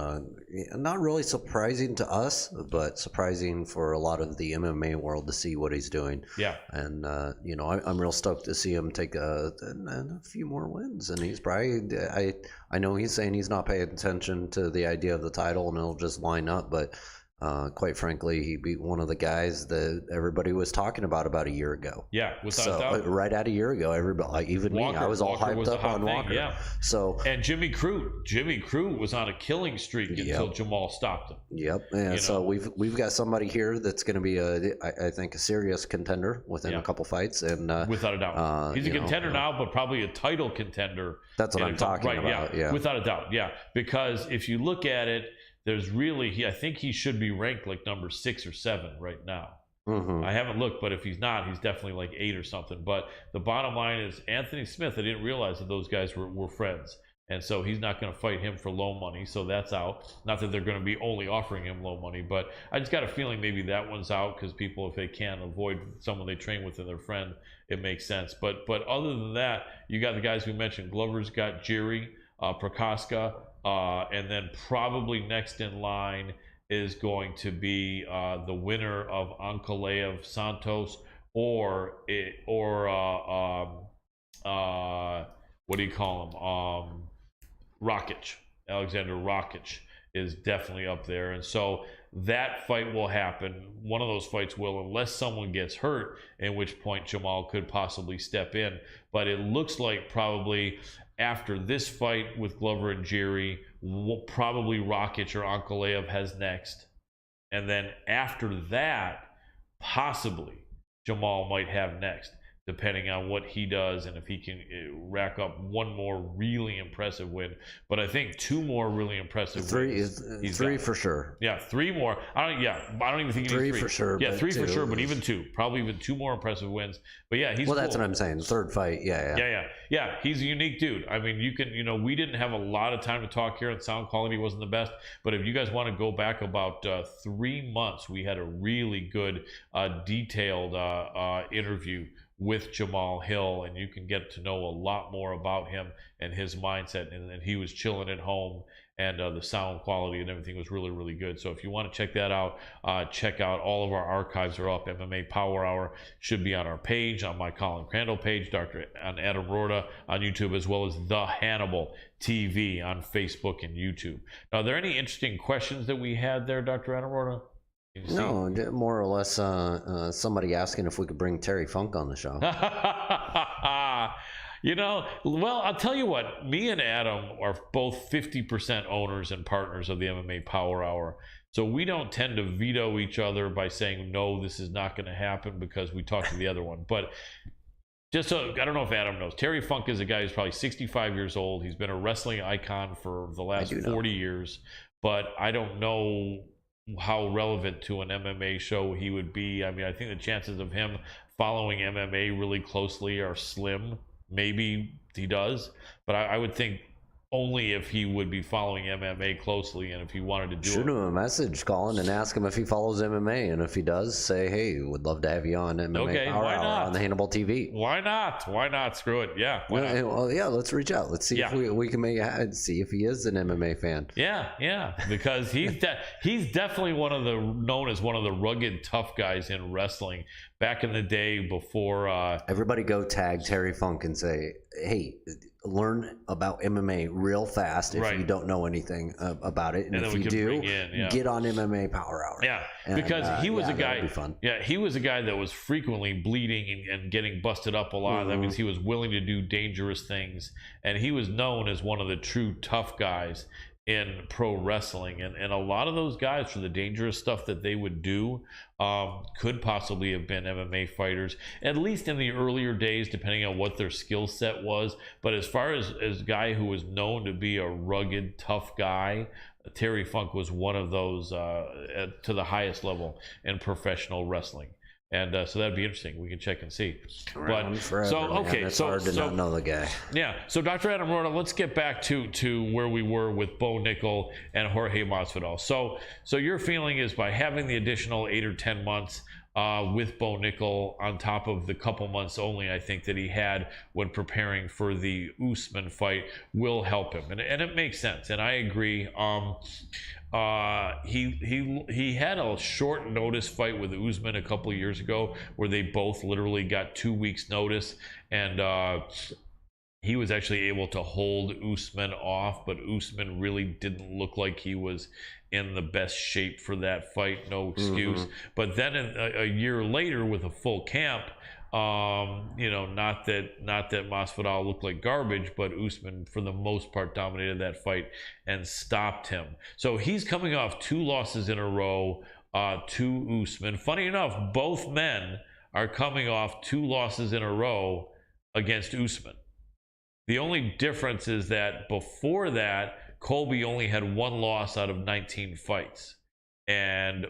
not really surprising to us, but surprising for a lot of the MMA world to see what he's doing. Yeah. And, you know, I'm real stoked to see him take a few more wins. And he's probably, I know he's saying he's not paying attention to the idea of the title and it'll just line up, but Quite frankly, he beat one of the guys that everybody was talking about a year ago. Yeah, without So doubt. right at a year ago, everybody, like even Walker, me, I was all Walker hyped was a up hot on thing, Walker. yeah. So And Jimmy Crew was on a killing streak until Jamal stopped him. Yep, and so we've got somebody here that's going to be I think a serious contender within a couple fights, and without a doubt, he's a contender now, but probably a title contender. That's what I'm talking about. Yeah, without a doubt, yeah. Because if you look at it, there's really, I think he should be ranked like number 6 or 7 right now. Mm-hmm. I haven't looked, but if he's not, he's definitely like 8 or something. But the bottom line is Anthony Smith, I didn't realize that those guys were friends. And so he's not going to fight him for low money. So that's out. Not that they're going to be only offering him low money, but I just got a feeling maybe that one's out because people, if they can't avoid someone they train with and their friend, it makes sense. But other than that, you got the guys we mentioned. Glover's got Jerry, Prokaska, and then probably next in line is going to be the winner of Ankalaev Santos or what do you call him? Rakic. Alexander Rakic is definitely up there. And so that fight will happen. One of those fights will, unless someone gets hurt, in which point Jamal could possibly step in. But it looks like probably after this fight with Glover and Jerry, probably Rakic or Ankalaev has next. And then after that, possibly Jamal might have next, depending on what he does and if he can rack up one more really impressive win. But I think 2 more really impressive wins. Three for sure. Yeah, 3 more. I don't even think he needs 3 for sure. Yeah, 3 for sure, but even 2, probably even 2 more impressive wins. But yeah, he's that's what I'm saying. Third fight, yeah. He's a unique dude. I mean, we didn't have a lot of time to talk here, and sound quality wasn't the best. But if you guys want to go back about 3 months, we had a really good, detailed interview with Jamahal Hill, and you can get to know a lot more about him and his mindset. And he was chilling at home, and the sound quality and everything was really, really good. So if you want to check that out, check out all of our archives are up. MMA Power Hour should be on our page, on my Colin Crandall page, on Adam Roorda on YouTube, as well as the Hannibal TV on Facebook and YouTube. Now, are there any interesting questions that we had there, Dr. Adam Roorda? No, more or less somebody asking if we could bring Terry Funk on the show. Well, I'll tell you what, me and Adam are both 50% owners and partners of the MMA Power Hour. So we don't tend to veto each other by saying, no, this is not going to happen because we talked to the other one. But just so, I don't know if Adam knows, Terry Funk is a guy who's probably 65 years old. He's been a wrestling icon for the last 40 years. But I don't know how relevant to an MMA show he would be. I mean, I think the chances of him following MMA really closely are slim. Maybe he does, but I would think only if he would be following MMA closely and if he wanted to do it. Shoot him a message, Colin, and ask him if he follows MMA. And if he does, say, hey, would love to have you on MMA Power Hour on the Hannibal TV. Why not? Why not? Screw it. Yeah. Well, yeah, let's reach out. Let's see if we can see if he is an MMA fan. Yeah. Because he's definitely known as one of the rugged, tough guys in wrestling back in the day before. Everybody go tag Terry Funk and say, hey, learn about MMA real fast if you don't know anything about it, and if you do, get on MMA Power Hour. Yeah, because he was a guy. Yeah, he was a guy that was frequently bleeding and getting busted up a lot. That means he was willing to do dangerous things, and he was known as one of the true tough guys in pro wrestling, and a lot of those guys, for the dangerous stuff that they would do, could possibly have been MMA fighters, at least in the earlier days, depending on what their skill set was. But as far as a guy who was known to be a rugged, tough guy, Terry Funk was one of those to the highest level in professional wrestling. And so that'd be interesting. We can check and see. But forever, it's hard to not know the guy. Yeah. So Dr. Adam Roorda, let's get back to where we were with Bo Nickel and Jorge Masvidal. So your feeling is by having the additional 8 or 10 months with Bo Nickel on top of the couple months only, I think, that he had when preparing for the Usman fight will help him, and it makes sense. And I agree. He had a short notice fight with Usman a couple of years ago where they both literally got 2 weeks notice, and he was actually able to hold Usman off, but Usman really didn't look like he was in the best shape for that fight. No excuse. But then a year later, with a full camp, not that Masvidal looked like garbage, but Usman for the most part dominated that fight and stopped him. So he's coming off 2 losses in a row to Usman. Funny enough, both men are coming off 2 losses in a row against Usman. The only difference is that before that, Colby only had 1 loss out of 19 fights, and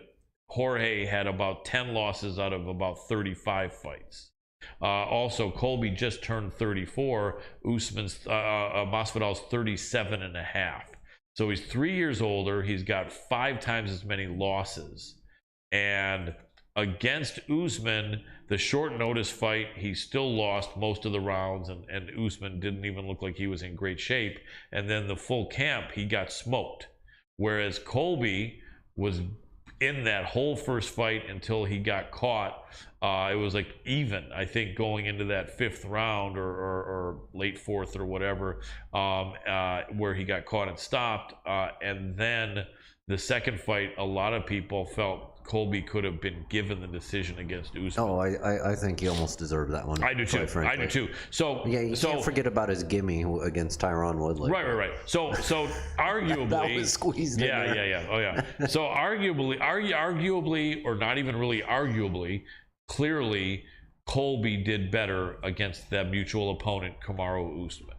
Jorge had about 10 losses out of about 35 fights. Also, Colby just turned 34. Masvidal's 37 and a half. So he's 3 years older. He's got 5 times as many losses. And against Usman, the short notice fight, he still lost most of the rounds, and Usman didn't even look like he was in great shape. And then the full camp, he got smoked. Whereas Colby was in that whole first fight until he got caught. It was like even, I think, going into that 5th round or late 4th or whatever, where he got caught and stopped. And then the second fight, a lot of people felt Colby could have been given the decision against Usman. Oh, I think he almost deserved that one. I do too. I do too. So yeah, you can't forget about his gimme against Tyron Woodley. Right. So arguably that was squeezed in there. Yeah. Oh yeah. So arguably, or not even really arguably, clearly Colby did better against that mutual opponent, Kamaru Usman.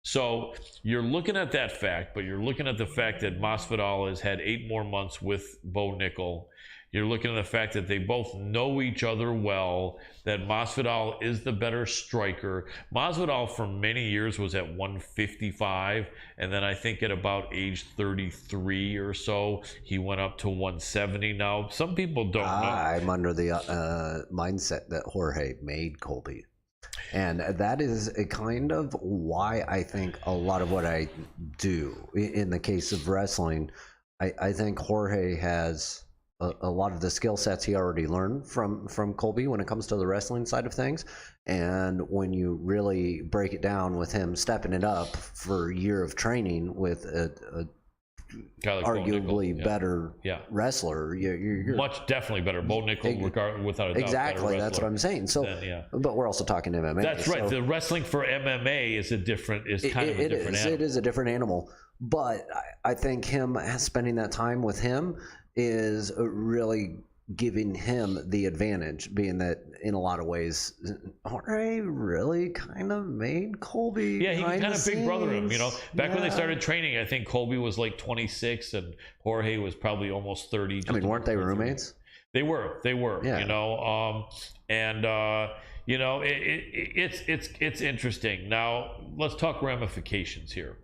So you're looking at that fact, but you're looking at the fact that Masvidal has had 8 more months with Bo Nickel. You're looking at the fact that they both know each other well, that Masvidal is the better striker. Masvidal for many years was at 155, and then I think at about age 33 or so, he went up to 170. Now, some people don't know. I'm under the mindset that Jorge made Colby. And that is a kind of why I think a lot of what I do in the case of wrestling, I think Jorge has a lot of the skill sets he already learned from Colby when it comes to the wrestling side of things. And when you really break it down with him stepping it up for a year of training with a like arguably better wrestler, you're much definitely better. Bo Nickel, without a doubt. Exactly, that's what I'm saying. So, but we're also talking MMA. That's right. The wrestling for MMA is kind of a different animal. It is a different animal. But I think him spending that time with him is really giving him the advantage, being that in a lot of ways Jorge really kind of made Colby. Yeah, he kind of big brother him, back when they started training. I think Colby was like 26 and Jorge was probably almost 30. I mean, weren't they roommates? They were, yeah. It's interesting. Now let's talk ramifications here.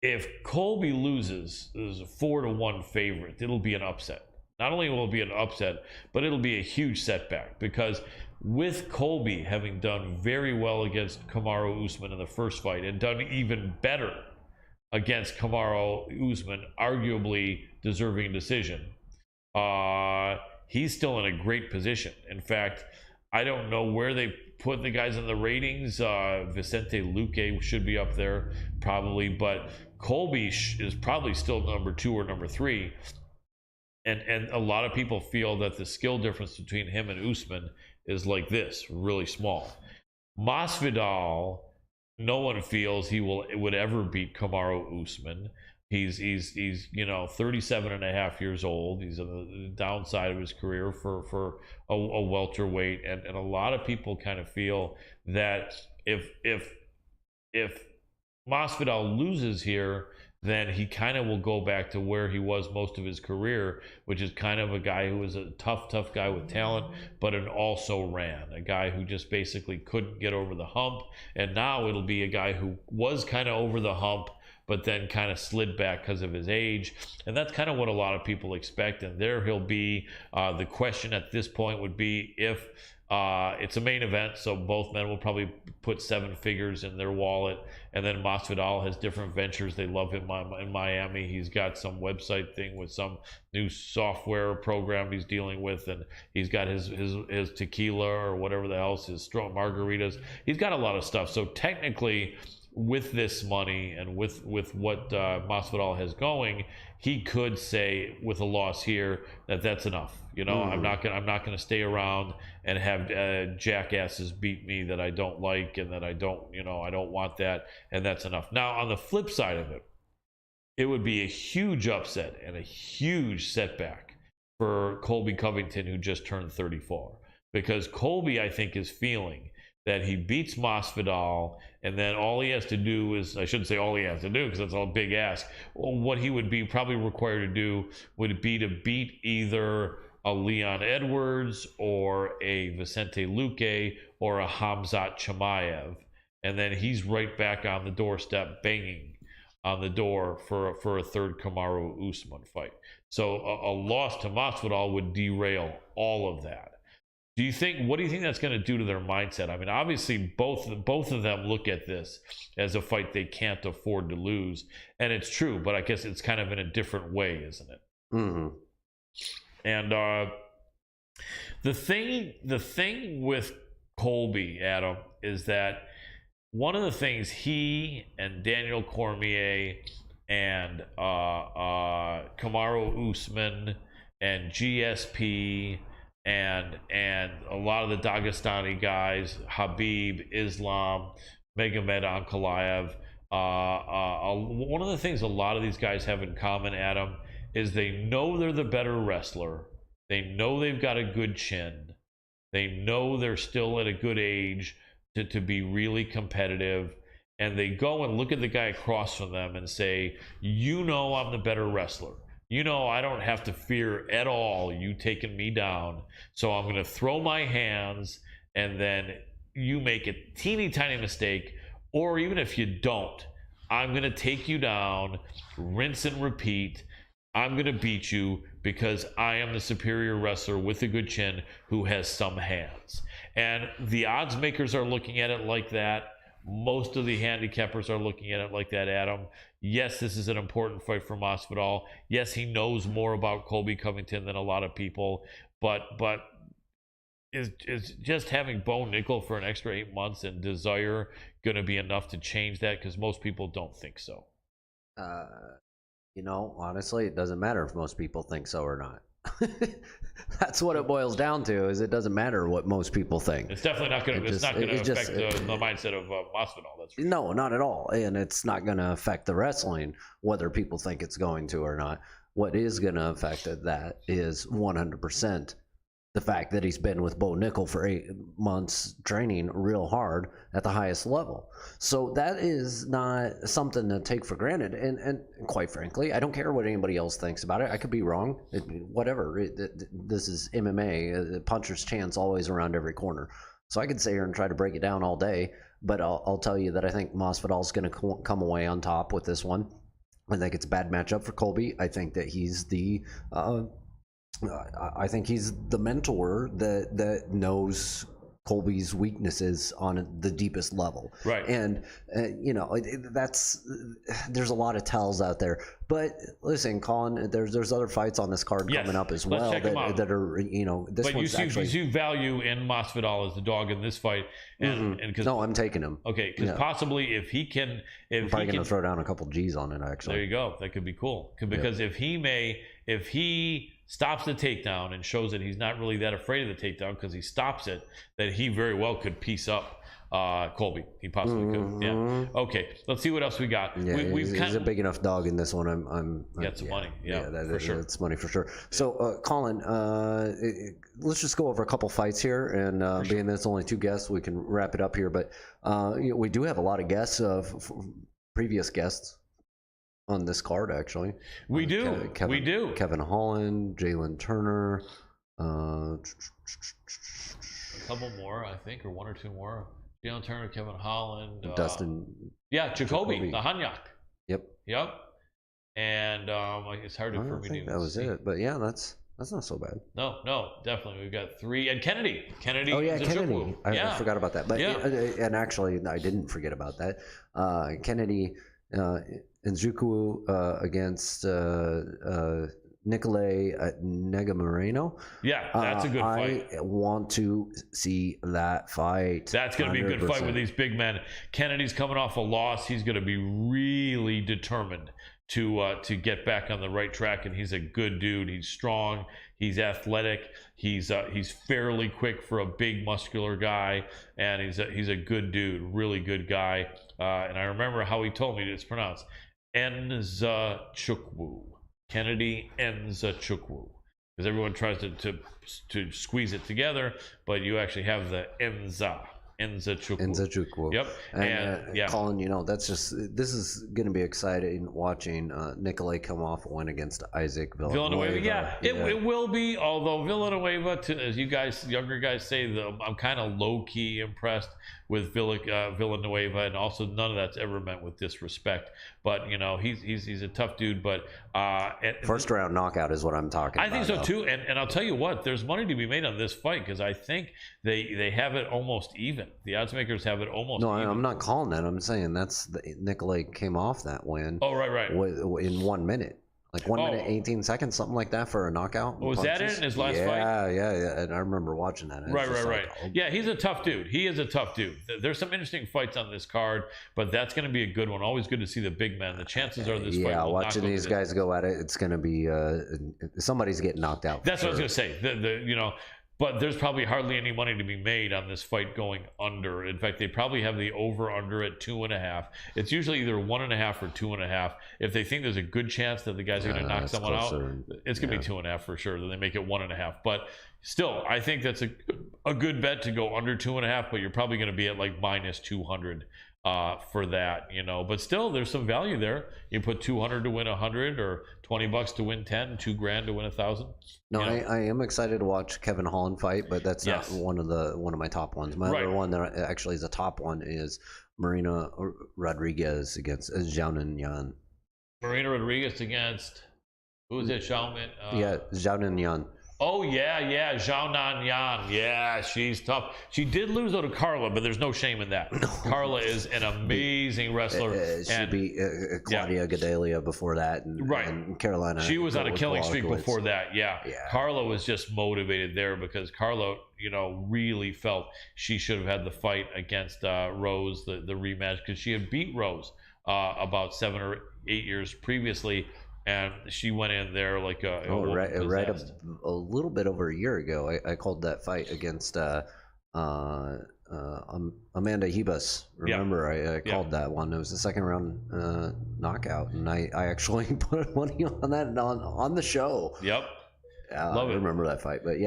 If Colby loses as a 4-1 favorite, it'll be an upset. Not only will it be an upset, but it'll be a huge setback, because with Colby having done very well against Kamaru Usman in the first fight and done even better against Kamaru Usman, arguably deserving a decision, he's still in a great position. In fact, I don't know where they put the guys in the ratings. Vicente Luque should be up there probably, but Colby is probably still number 2 or number 3. And a lot of people feel that the skill difference between him and Usman is like this, really small. Masvidal, no one feels he would ever beat Kamaru Usman. He's 37 and a half years old. He's on the downside of his career for a welterweight, and a lot of people kind of feel that if Masvidal loses here, then he kind of will go back to where he was most of his career, which is kind of a guy who was a tough guy with talent, but an also-ran, a guy who just basically couldn't get over the hump. And now it'll be a guy who was kind of over the hump, but then kind of slid back because of his age. And that's kind of what a lot of people expect. And there he'll be. The question at this point would be if it's a main event, so both men will probably put 7 figures in their wallet. And then Masvidal has different ventures. They love him in Miami. He's got some website thing with some new software program he's dealing with, and he's got his tequila or whatever the hell, his strong margaritas. He's got a lot of stuff. So technically, with this money and with what Masvidal has going, he could say with a loss here that that's enough. You know, I'm not gonna stay around and have jackasses beat me that I don't like and that I don't want that, and that's enough. Now on the flip side of it, it would be a huge upset and a huge setback for Colby Covington, who just turned 34, because Colby, I think, is feeling that he beats Masvidal, and then all he has to do is, I shouldn't say all he has to do because that's a big ask. Well, what he would be probably required to do would be to beat either a Leon Edwards or a Vicente Luque or a Khamzat Chimaev, and then he's right back on the doorstep banging on the door for a third Kamaru Usman fight. So a loss to Masvidal would derail all of that. What do you think that's going to do to their mindset? I mean, obviously both of them look at this as a fight they can't afford to lose, and it's true, but I guess it's kind of in a different way, isn't it? Mm-hmm. And the thing with Colby, Adam, is that one of the things he and Daniel Cormier and Kamaru Usman and GSP and a lot of the Dagestani guys, Habib, Islam, Magomed Ankalaev, one of the things a lot of these guys have in common, Adam, is they know they're the better wrestler. They know they've got a good chin. They know they're still at a good age to be really competitive. And they go and look at the guy across from them and say, you know I'm the better wrestler. You know I don't have to fear at all you taking me down. So I'm going to throw my hands, and then you make a teeny tiny mistake, or even if you don't, I'm going to take you down, rinse and repeat. I'm going to beat you because I am the superior wrestler with a good chin who has some hands. And the odds makers are looking at it like that. Most of the handicappers are looking at it like that, Adam. Yes, this is an important fight for Masvidal. Yes, he knows more about Colby Covington than a lot of people, but is just having Bo Nickel for an extra 8 months and Desire going to be enough to change that? Because most people don't think so. You know, honestly, it doesn't matter if most people think so or not. That's what it boils down to. Is it doesn't matter what most people think. It's definitely not going to. It's not going to affect the mindset of Masvidal. That's for sure. No, not at all, and it's not going to affect the wrestling whether people think it's going to or not. What is going to affect that is 100% the fact that he's been with Bo Nickel for 8 months training real hard at the highest level. So that is not something to take for granted. And quite frankly, I don't care what anybody else thinks about it. I could be wrong. Whatever. This is MMA. The puncher's chance always around every corner. So I could sit here and try to break it down all day, but I'll tell you that I think Masvidal's going to come away on top with this one. I think it's a bad matchup for Colby. I think that he's the mentor that knows Colby's weaknesses on the deepest level. Right. And you know, there's a lot of tells out there. But listen, Colin, there's other fights on this card coming up as well that are, you know, this but one's you see value in Masvidal as the dog in this fight, and because no, I'm taking him. Okay, because possibly if he can, I'm probably going to throw down a couple G's on it. Actually, there you go. That could be cool. Because if he stops the takedown and shows that he's not really that afraid of the takedown because he stops it, that he very well could piece up Colby. He possibly could. Yeah. Okay. Let's see what else we got. Yeah, he's a big enough dog in this one. I'm got some money. Yeah, for sure. That's money for sure. So, Colin, let's just go over a couple fights here, and being that it's only 2 guests, we can wrap it up here. But we do have a lot of guests, previous guests on this card, actually. We do. Kevin Holland, Jalen Turner. A couple more, I think, or 1 or 2 more. Jalen Turner, Kevin Holland. Dustin. Yeah, Jacoby, the Hanyak. Yep. Yep. And it's hard I for don't me think to that was see. it, but yeah, that's not so bad. No, definitely. We've got 3. And Kennedy. Oh yeah, Kennedy. Nzechukwu. I forgot about that. But Yeah. and actually, I didn't forget about that. Kennedy Nzechukwu against Nicolay Negamoreno. Yeah, that's a good fight. I want to see that fight. That's going to be a good fight with these big men. Kennedy's coming off a loss. He's going to be really determined to get back on the right track, and he's a good dude. He's strong. He's athletic. He's fairly quick for a big muscular guy, and he's a good dude, really good guy. And I remember how he told me it's pronounced Nzechukwu. Kennedy Nzechukwu, because everyone tries to squeeze it together, but you actually have the Nzechukwu. Yep. And yeah, Colin, this is going to be exciting watching Nicolay come off a win against Isaac Villanueva. Yeah, it will be. Although Villanueva, as you guys, younger guys say, I'm kind of low key impressed with Villanueva, and also none of that's ever meant with disrespect. But he's a tough dude. But first round knockout is what I'm talking about. I think so too. And I'll tell you what, there's money to be made on this fight, because I think they have it almost even. The odds makers have it almost. No, even. I'm not calling that. I'm saying Nicolay came off that win. Oh, right. In 1 minute. Like 1 minute, 18 seconds, something like that for a knockout. Was that it in his last fight? Yeah. And I remember watching that. Right. Yeah, he's a tough dude. He is a tough dude. There's some interesting fights on this card, but that's going to be a good one. Always good to see the big men. The chances are this fight. Yeah, watching these guys go at it, it's going to be somebody's getting knocked out. That's what I was going to say. But there's probably hardly any money to be made on this fight going under. In fact, they probably have the over/under at 2.5. It's usually either 1.5 or 2.5. If they think there's a good chance that the guys are going to knock someone out, it's going to be 2.5 for sure. Then they make it 1.5. But still, I think that's a good bet to go under 2.5. But you're probably going to be at like minus 200 for that, But still, there's some value there. You put 200 to win 100, or $20 to win 10, $2,000 to win 1,000. No, I am excited to watch Kevin Holland fight, but that's not one of my top ones. My other one that actually is a top one is Marina Rodriguez against Xiaonan Yan. Marina Rodriguez against who is it? Xiaonan Yan. Oh yeah, Xiaonan Yan. Yeah, she's tough. She did lose though to Carla, but there's no shame in that. Carla is an amazing wrestler. She beat Claudia Gadelia before that, and Carolina. She was on a killing streak before that. Yeah. Carla was just motivated there because Carla, really felt she should have had the fight against Rose, the rematch, because she had beat Rose about 7 or 8 years previously. And she went in there like a little bit over a year ago. I called that fight against Amanda Hebus. Remember, I called that one. It was the second round knockout, and I actually put money on that on the show. Yep. I remember that fight, but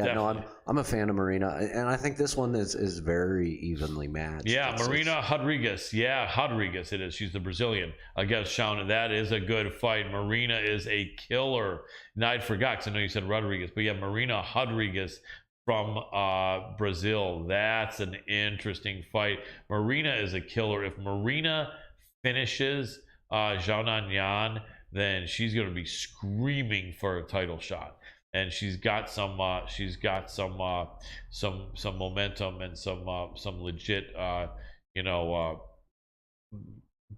I'm a fan of Marina, and I think this one is very evenly matched. Yeah, Marina Rodriguez. Yeah, Rodriguez it is. She's the Brazilian against Xiaonan. That is a good fight. Marina is a killer. Now I forgot because I know you said Rodriguez, but yeah, Marina Rodriguez from Brazil. That's an interesting fight. Marina is a killer. If Marina finishes Xiaonan Yan, then she's going to be screaming for a title shot. And she's got some momentum and some legit,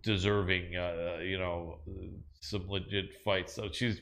deserving, some legit fights. So she's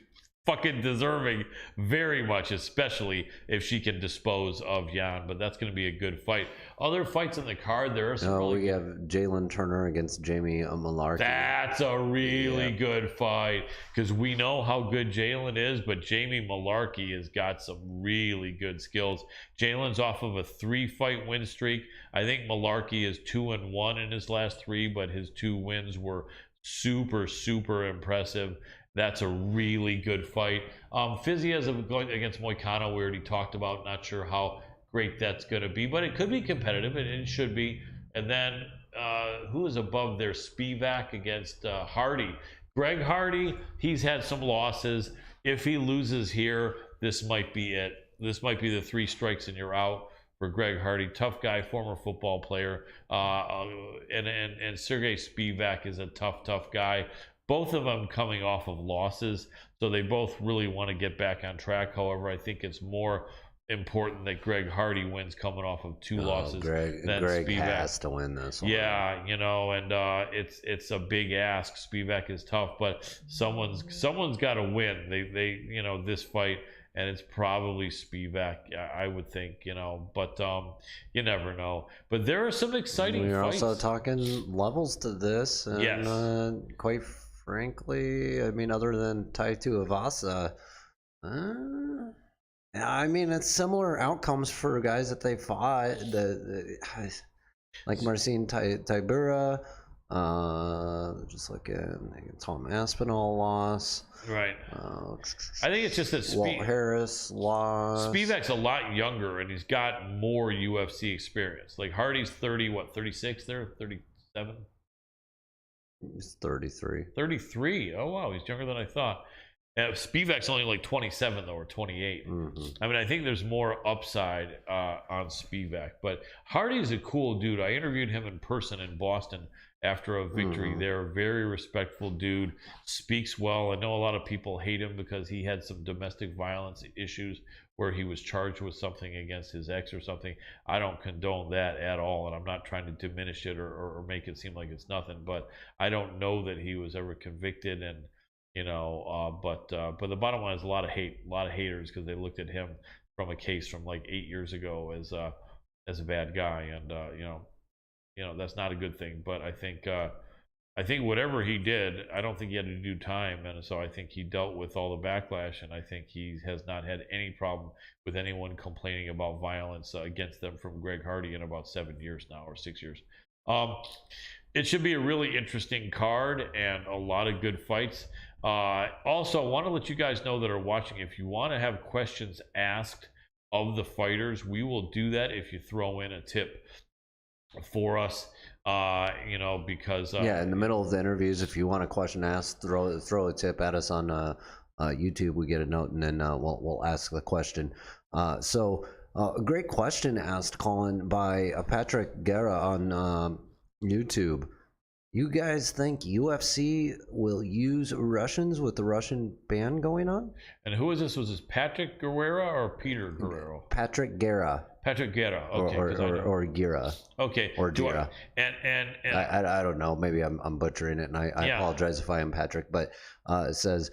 fucking deserving very much, especially if she can dispose of Yan. But that's going to be a good fight. Other fights on the card, there are some. We have Jalen Turner against Jamie Malarkey. That's a really good fight because we know how good Jalen is, but Jamie Malarkey has got some really good skills. Jalen's off of a 3-fight win streak. I think Malarkey is 2-1 in his last 3, but his 2 wins were super impressive. That's a really good fight. Fizia's going against Moicano, we already talked about. Not sure how great that's going to be, but it could be competitive, and it should be. And then who is above there? Spivak against Hardy. Greg Hardy, he's had some losses. If he loses here, this might be it. This might be the 3 strikes and you're out for Greg Hardy. Tough guy, former football player. And Sergey Spivak is a tough guy. both of them coming off of losses, so they both really want to get back on track. However, I think it's more important that Greg Hardy wins coming off of 2 losses. Greg Spivak has to win this one. Yeah, you know, and it's a big ask. Spivak is tough, but someone's got to win. They you know, this fight, and it's probably Spivak, I would think, you know, but you never know. But there are some exciting We're fights. also talking levels to this, and Yes. quite frankly, I mean, other than Tai Tuivasa, I mean, it's similar outcomes for guys that they fought. Like Marcin Tybura, just looking, Tom Aspinall loss. Right. I think it's just that Walt Harris lost. Spivak's a lot younger, and he's got more UFC experience. Like Hardy's 36 there, 37? He's 33. 33. Oh, wow. He's younger than I thought. Spivak's only like 27, though, or 28. I mean, I think there's more upside on Spivak. But Hardy's a cool dude. I interviewed him in person in Boston after a victory there. Very respectful dude. Speaks well. I know a lot of people hate him because he had some domestic violence issues where he was charged with something against his ex or something. I don't condone that at all, and I'm not trying to diminish it or make it seem like it's nothing. But I don't know that he was ever convicted, and you know, but the bottom line is a lot of haters because they looked at him from a case from like 8 years ago as a bad guy, and you know that's not a good thing. But I think whatever he did, I don't think he had to do time, and so I think he dealt with all the backlash, and I think he has not had any problem with anyone complaining about violence against them from Greg Hardy in about 7 years now, or 6 years. It should be a really interesting card and a lot of good fights. Also, I want to let you guys know that are watching, if you want to have questions asked of the fighters, we will do that if you throw in a tip for us, you know, because yeah, in the middle of the interviews, if you want a question asked, throw a tip at us on YouTube. We get a note, and then we'll ask the question. So a great question asked, Colin, by Patrick Guerra on YouTube. You guys think UFC will use Russians with the Russian ban going on? And who is this? Was this Patrick Guerrero or Peter Guerrero? Patrick Guerra. Patrick Guerra. Okay. Or Guerra. Okay. Or Guerra. And I don't know. Maybe I'm butchering it, and I apologize if I am, Patrick. But it says,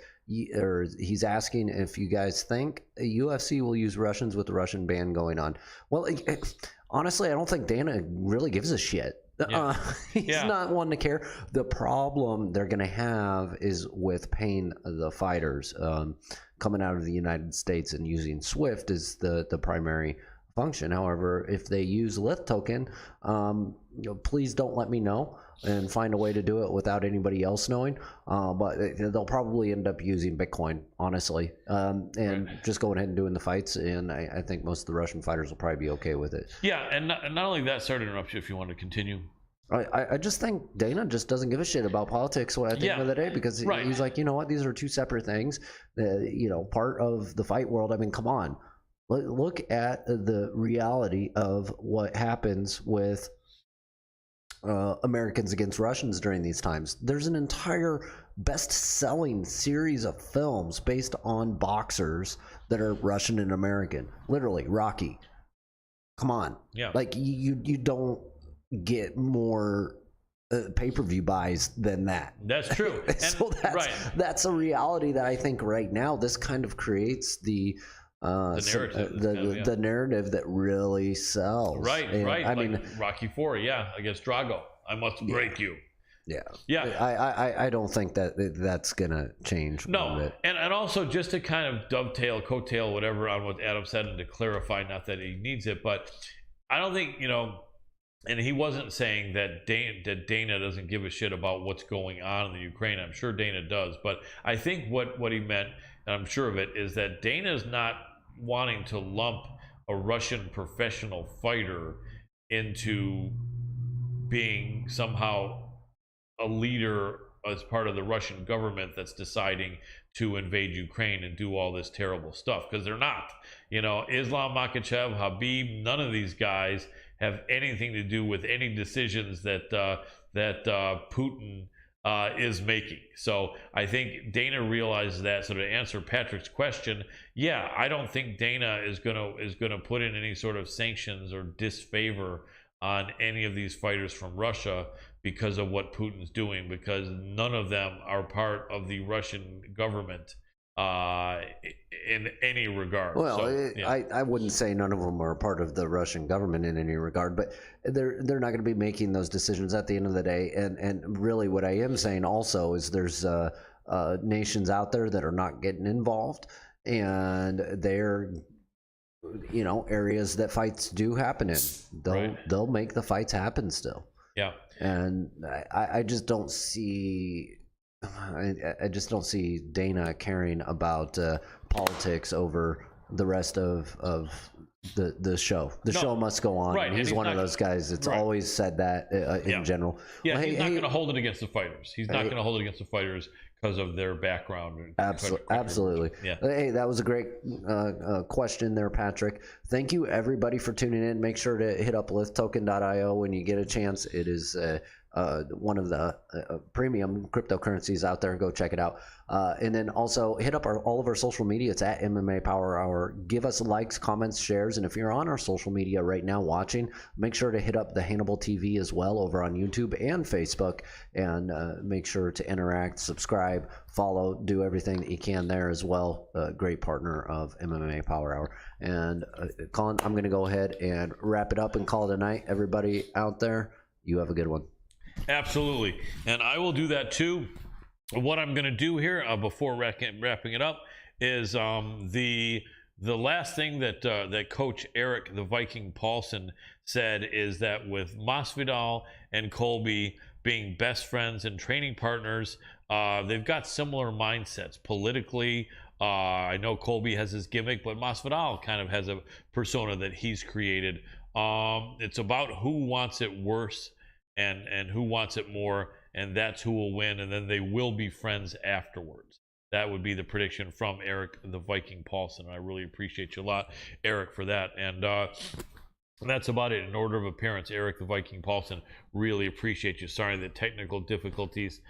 or he's asking if you guys think UFC will use Russians with the Russian ban going on. Well, honestly, I don't think Dana really gives a shit. He's not one to care. The problem they're going to have is with paying the fighters coming out of the United States and using SWIFT as the primary function. However, if they use Lith token, please don't let me know and find a way to do it without anybody else knowing. But they'll probably end up using Bitcoin, honestly, and just going ahead and doing the fights. And I think most of the Russian fighters will probably be okay with it. Yeah, and not only that, sorry to interrupt you if you want to continue. I just think Dana just doesn't give a shit about politics at the end of the day, because he's like, you know what, these are two separate things. You know, part of the fight world. I mean, come on, look at the reality of what happens with Americans against Russians during these times. There's an entire best-selling series of films based on boxers that are Russian and American. Literally, Rocky. Come on, like you don't get more pay-per-view buys than that. That's true. And, so that's a reality that I think right now this kind of creates the narrative that really sells. Right. I mean, Rocky IV, against Drago. I must break you. Yeah. I don't think that's gonna change. No, and also just to kind of coattail whatever on what Adam said, and to clarify, not that he needs it, but I don't think, you know, and he wasn't saying that Dana doesn't give a shit about what's going on in the Ukraine. I'm sure Dana does, but I think what he meant, and I'm sure of it, is that Dana's not wanting to lump a Russian professional fighter into being somehow a leader as part of the Russian government that's deciding to invade Ukraine and do all this terrible stuff, because they're not. You know, Islam Makhachev, Habib, none of these guys have anything to do with any decisions that Putin is making. So I think Dana realizes that. So to answer Patrick's question, yeah, I don't think Dana is gonna put in any sort of sanctions or disfavor on any of these fighters from Russia because of what Putin's doing, because none of them are part of the Russian government in any regard. Well, So, yeah. I wouldn't say none of them are part of the Russian government in any regard, but they're not going to be making those decisions at the end of the day. And really, what I am saying also is there's nations out there that are not getting involved, and they're areas that fights do happen in. They'll make the fights happen still. Yeah. And I just don't see. I just don't see Dana caring about politics over the rest of the show. The show must go on. Right. He's one of those guys that's always said that in general. Yeah, well, he's not going to hold it against the fighters. He's not going to hold it against the fighters because of their background. Absolutely. Yeah. Hey, that was a great question there, Patrick. Thank you, everybody, for tuning in. Make sure to hit up lithtoken.io when you get a chance. It is one of the premium cryptocurrencies out there. Go check it out. And then also hit up all of our social media. It's at MMA Power Hour. Give us likes, comments, shares. And if you're on our social media right now watching, make sure to hit up the Hannibal TV as well over on YouTube and Facebook. And make sure to interact, subscribe, follow, do everything that you can there as well. Great partner of MMA Power Hour. And Colin, I'm going to go ahead and wrap it up and call it a night. Everybody out there, you have a good one. Absolutely. And I will do that too. What I'm going to do here before wrapping it up is the last thing that Coach Eric the Viking Paulson said is that with Masvidal and Colby being best friends and training partners, they've got similar mindsets politically. I know Colby has his gimmick, but Masvidal kind of has a persona that he's created. It's about who wants it worse and who wants it more, and that's who will win, and then they will be friends afterwards. That would be the prediction from Eric the Viking Paulson. I really appreciate you a lot, Eric, for that. And that's about it. In order of appearance, Eric the Viking Paulson, really appreciate you. Sorry that technical difficulties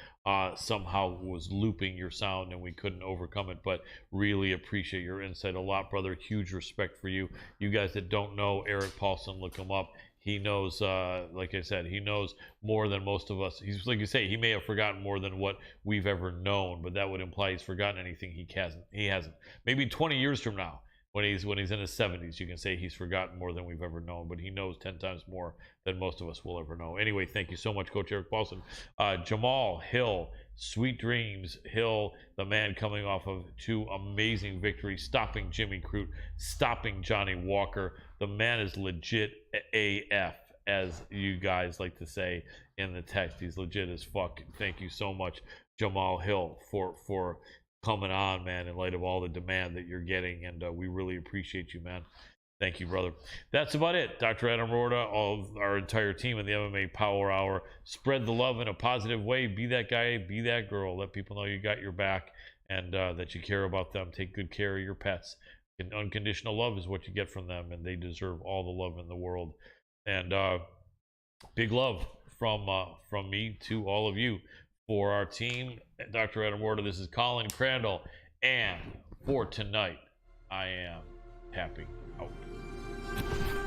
somehow was looping your sound and we couldn't overcome it, but really appreciate your insight a lot, brother. Huge respect for you. You guys that don't know Eric Paulson, look him up. He knows, like I said, he knows more than most of us. He's, like you say, he may have forgotten more than what we've ever known, but that would imply he's forgotten anything he hasn't. Maybe 20 years from now, when he's in his 70s, you can say he's forgotten more than we've ever known, but he knows 10 times more than most of us will ever know. Anyway, thank you so much, Coach Eric Paulson. Jamahal Hill, sweet dreams. Hill, the man coming off of 2 amazing victories, stopping Jimmy Crute, stopping Johnny Walker. The man is legit AF, as you guys like to say in the text. He's legit as fuck. Thank you so much, Jamahal Hill, for coming on, man, in light of all the demand that you're getting, and we really appreciate you, man. Thank you, brother. That's about it. Dr. Adam Roorda, all of our entire team in the MMA Power Hour. Spread the love in a positive way. Be that guy, be that girl. Let people know you got your back and that you care about them. Take good care of your pets. And unconditional love is what you get from them, and they deserve all the love in the world. And big love from me to all of you. For our team, Dr. Adam Roorda, this is Colin Crandall, and for tonight, I am tapping out.